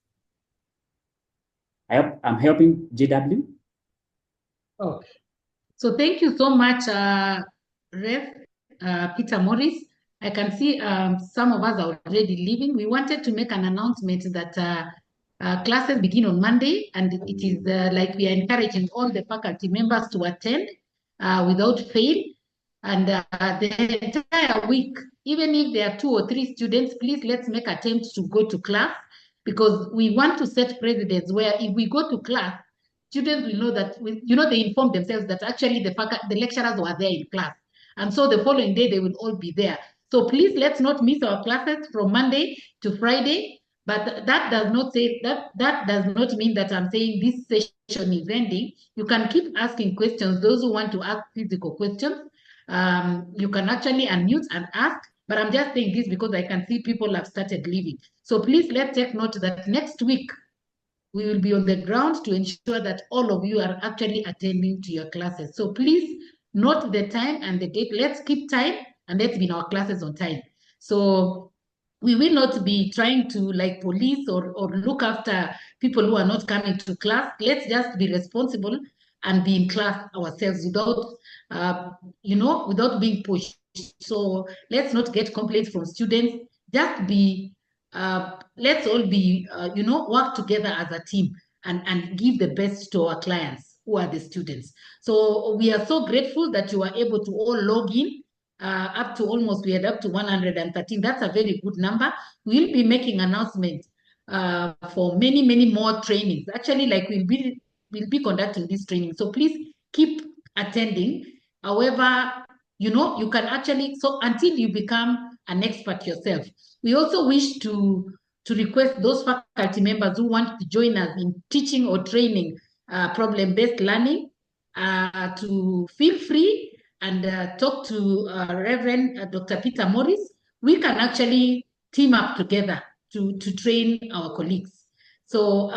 I'm helping JW. Oh, so thank you so much, Rev Peter Morris. I can see some of us are already leaving. We wanted to make an announcement that classes begin on Monday, and it is like we are encouraging all the faculty members to attend without fail. And the entire week, even if there are 2 or 3 students, please let's make attempts to go to class, because we want to set precedents where if we go to class, students will know that, they inform themselves that actually the lecturers were there in class. And so the following day, they will all be there. So please, let's not miss our classes from Monday to Friday. But that does not say that does not mean that I'm saying this session is ending. You can keep asking questions. Those who want to ask physical questions, you can actually unmute and ask. But I'm just saying this because I can see people have started leaving. So please, let's take note that next week we will be on the ground to ensure that all of you are actually attending to your classes. So please note the time and the date. Let's keep time and let's be in our classes on time. So we will not be trying to like police or look after people who are not coming to class. Let's just be responsible and be in class ourselves without, without being pushed. So let's not get complaints from students. Just be let's all be, work together as a team and give the best to our clients who are the students. So we are so grateful that you are able to all log in we had up to 113. That's a very good number. We'll be making announcements for many, many more trainings. Actually, like we'll be conducting this training. So please keep attending. However, you can actually, so until you become an expert yourself. We also wish to request those faculty members who want to join us in teaching or training problem-based learning to feel free and talk to Reverend Dr. Peter Morris. We can actually team up together to train our colleagues. So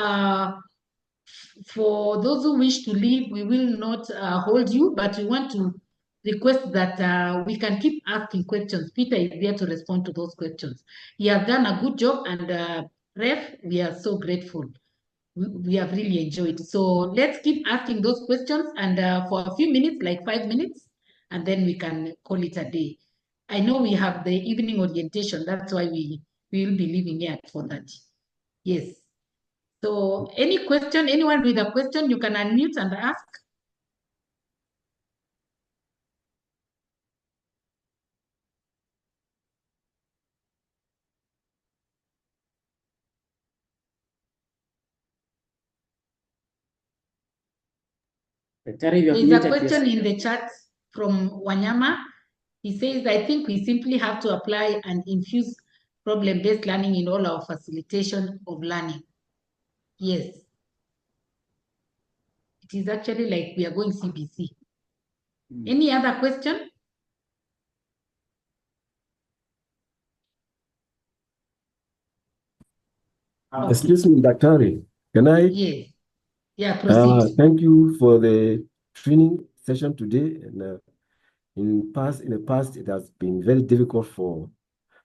for those who wish to leave, we will not hold you, but we want to request that we can keep asking questions. Peter is there to respond to those questions. He has done a good job, and Ref, we are so grateful. We have really enjoyed. So let's keep asking those questions, and for a few minutes, like 5 minutes, and then we can call it a day. I know we have the evening orientation. That's why we will be leaving here at 4:30. Yes. So any question, anyone with a question, you can unmute and ask. There's a question in the chat from Wanyama. He says, I think we simply have to apply and infuse problem-based learning in all our facilitation of learning. Yes. It is actually like we are going CBC. Any other question? Excuse me, Daktari. Can I? Yes. Yeah, proceed. Thank you for the training session today. And in the past, it has been very difficult for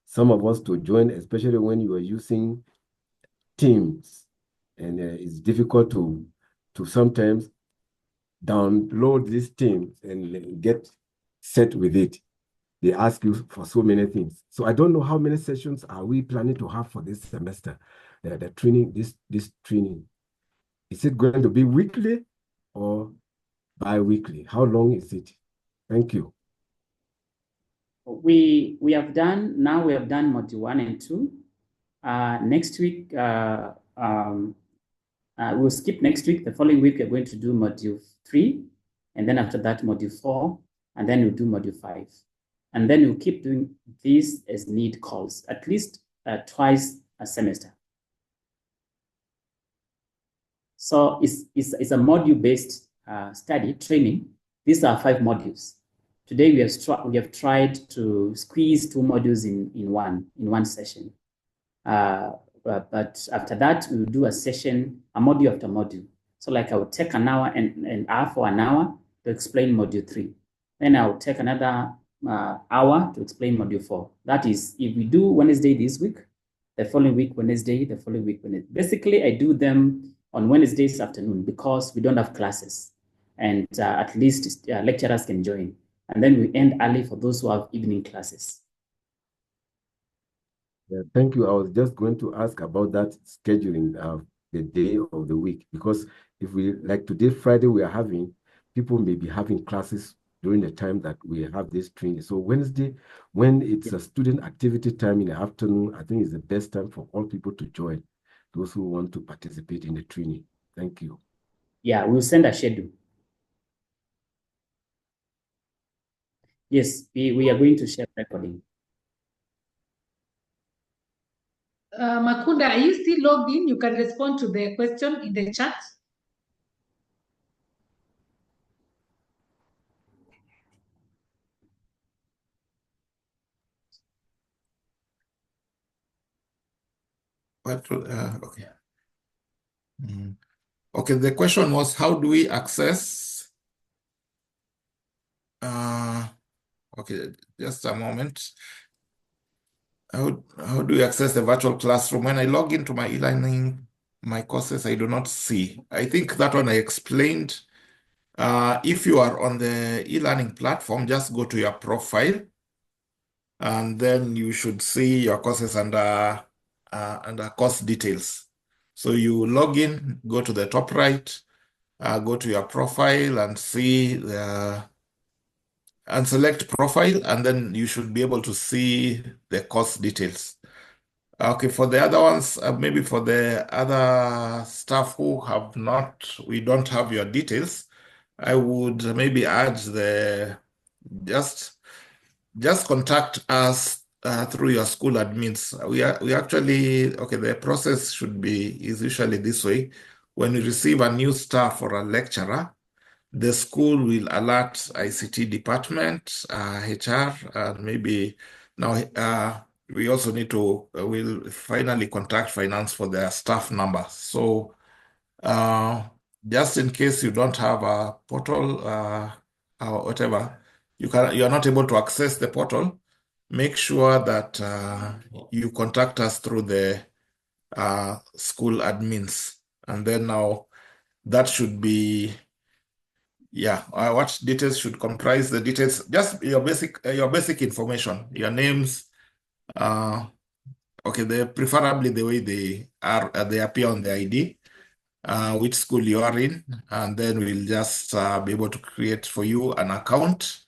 some of us to join, especially when you are using Teams, and it's difficult to sometimes download these Teams and get set with it. They ask you for so many things. So I don't know how many sessions are we planning to have for this semester. The training, this training. Is it going to be weekly or bi-weekly? How long is it? Thank you. We have done module 1 and 2. Next week, We'll skip next week. The following week, we're going to do module 3, and then after that, module 4, and then we'll do module 5. And then we'll keep doing these as need calls, at least twice a semester. So it's a module-based study training. These are 5 modules. Today we have tried to squeeze 2 modules in one session. But after that, we'll do a session, a module after module. So like I would take an hour and half for an hour to explain module 3. Then I'll take another hour to explain module 4. That is, if we do Wednesday this week, the following week Wednesday, the following week Wednesday. Basically, I do them on Wednesdays afternoon because we don't have classes, and at least lecturers can join. And then we end early for those who have evening classes. Yeah, thank you. I was just going to ask about that scheduling of the day of the week, because if we, like today, Friday, we are having, people may be having classes during the time that we have this training. So Wednesday, when it's a student activity time in the afternoon, I think is the best time for all people to join, those who want to participate in the training. Thank you. Yeah, we'll send a schedule. Yes, we are going to share recording. Makunda, are you still logged in? You can respond to the question in the chat. But okay. Okay, the question was, how do we access? Okay, just a moment. How do we access the virtual classroom? When I log into my e-learning, my courses, I do not see. I think that one I explained. If you are on the e-learning platform, just go to your profile, and then you should see your courses under course details. So you log in, go to the top right, go to your profile and see and select profile, and then you should be able to see the course details. Okay, for the other ones, maybe for the other staff who have not, we don't have your details, I would maybe urge just contact us through your school admins. We actually, okay, the process is usually this way. When we receive a new staff or a lecturer, the school will alert ICT department, HR, and maybe now we also need to, we'll finally contact finance for their staff number. So just in case you don't have a portal or whatever, you're not able to access the portal, make sure that you contact us through the school admins. And then now that should be, yeah, what details should comprise the details, just your basic information, your names, okay, preferably the way they appear on the ID, which school you are in, and then we'll just be able to create for you an account,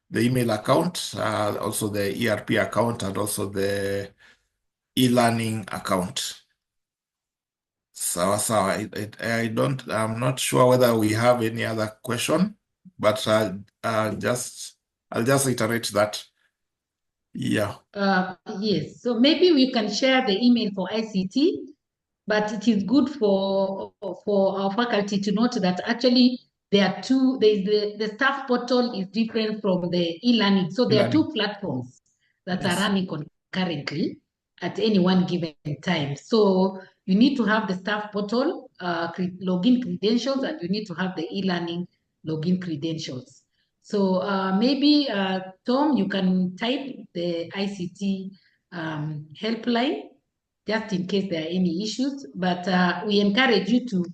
the email account, also the ERP account, and also the e-learning account. So I'm not sure whether we have any other question, but I'll just iterate that. Yeah. Yes, so maybe we can share the email for ICT, but it is good for our faculty to note that actually there are two, the staff portal is different from the e-learning. So there are two platforms that are running concurrently at any one given time. So you need to have the staff portal login credentials, and you need to have the e-learning login credentials. So maybe Tom, you can type the ICT helpline just in case there are any issues. But we encourage you to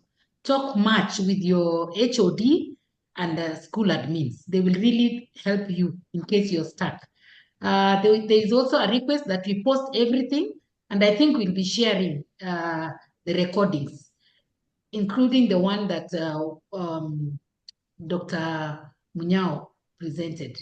talk much with your HOD and school admins. They will really help you in case you're stuck. There is also a request that we post everything, and I think we'll be sharing the recordings, including the one that Dr. Munyao presented.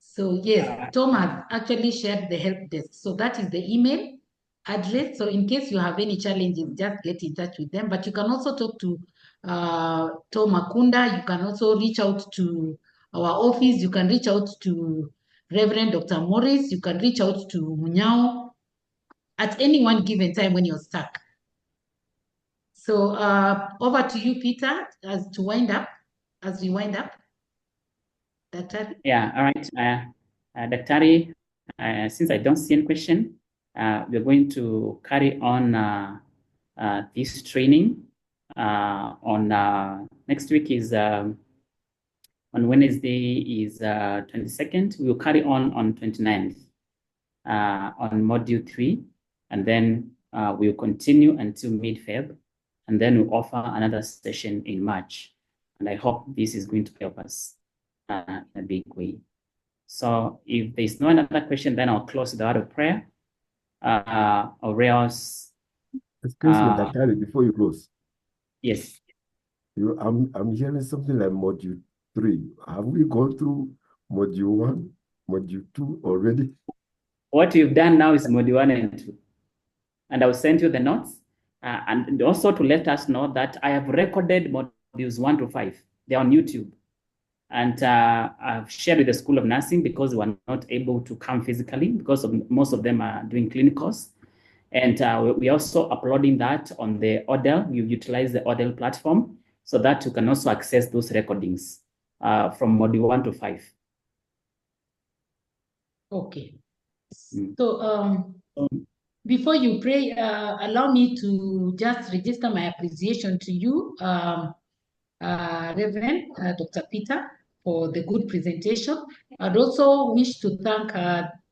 So yes, Tom has actually shared the help desk. So that is the email. address. So in case you have any challenges, just get in touch with them. But you can also talk to Tom Makunda. You can also reach out to our office. You can reach out to Reverend Dr. Morris. You can reach out to Munyao at any one given time when you're stuck. So over to you, Peter, as we wind up. Daktari. Yeah, all right. Daktari, since I don't see any question, we're going to carry on this training on next week is on Wednesday is 22nd. We will carry on 29th on module 3, and then we'll continue until mid-Feb, and then we'll offer another session in March. And I hope this is going to help us in a big way. So if there's no another question, then I'll close the word of prayer. Or else, Excuse me, Daktari, before you close. Yes. I'm hearing something like module 3. Have we gone through module 1, module 2 already? What you've done now is module 1 and 2. And I'll send you the notes. And also to let us know that I have recorded modules 1 to 5. They're on YouTube. And I've shared with the School of Nursing because we were not able to come physically because most of them are doing clinicals. And we're also uploading that on the ODEL. We utilize the ODEL platform so that you can also access those recordings from module 1 to 5. Okay. So before you pray, allow me to just register my appreciation to you, Reverend Dr. Peter, for the good presentation. I'd also wish to thank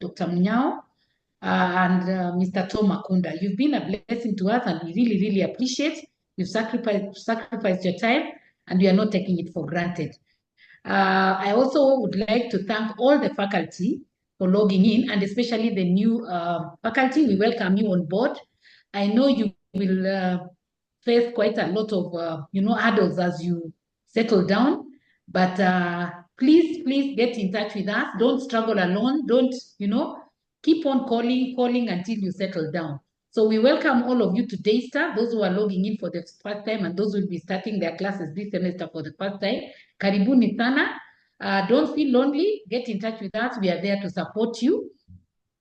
Dr. Munyao and Mr. Tom Makunda. You've been a blessing to us, and we really, really appreciate. You've sacrificed your time, and we are not taking it for granted. I also would like to thank all the faculty for logging in, and especially the new faculty. We welcome you on board. I know you will face quite a lot of hurdles as you settle down, but please get in touch with us. Don't struggle alone. Don't keep on calling until you settle down. So we welcome all of you to Daystar, those who are logging in for the first time and those who will be starting their classes this semester for the first time. Karibuni sana. Don't feel lonely. Get in touch with us. We are there to support you.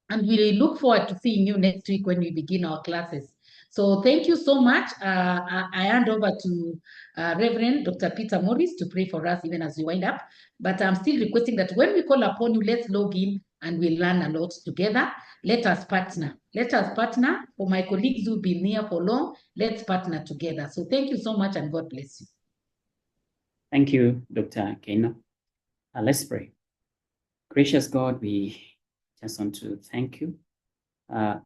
And we look forward to seeing you next week when we begin our classes. So thank you so much. I hand over to Reverend Dr. Peter Morris to pray for us even as we wind up. But I'm still requesting that when we call upon you, let's log in and we'll learn a lot together. Let us partner. Let us partner. For my colleagues who've been here for long, let's partner together. So thank you so much and God bless you. Thank you, Dr. Keino. Let's pray. Gracious God, we just want to thank you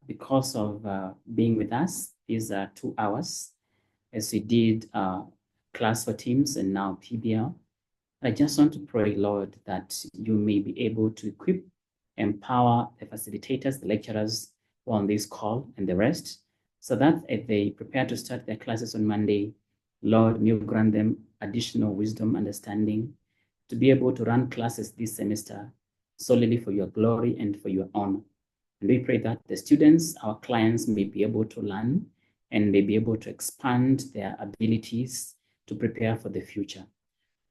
because of being with us these 2 hours as we did class for teams and now PBL. I just want to pray, Lord, that you may be able to equip, empower the facilitators, the lecturers who are on this call and the rest, so that if they prepare to start their classes on Monday, Lord, may you grant them additional wisdom, understanding, to be able to run classes this semester solely for your glory and for your honor. And we pray that the students, our clients, may be able to learn and may be able to expand their abilities to prepare for the future.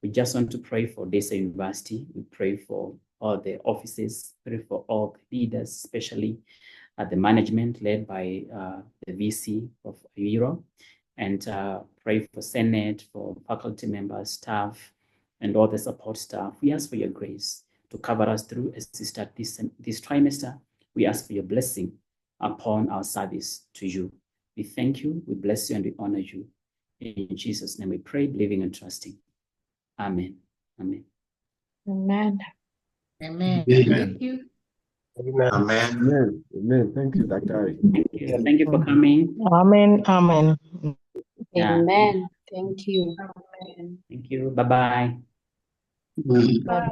We just want to pray for Daystar University. We pray for all the offices, pray for all the leaders, especially the management led by the VC of Euro, and pray for Senate, for faculty members, staff, and all the support staff. We ask for your grace to cover us through as we start this trimester. We ask for your blessing upon our service to you. We thank you, we bless you, and we honor you. In Jesus' name we pray, believing and trusting. Amen. Amen. Amen. Amen. Amen. Thank you. Amen. Amen. Amen. Amen. Thank you, Daktari. Thank you. Thank you for coming. Amen. Amen. Yeah. Amen. Thank you. Thank you. Bye-bye. Mm. Bye.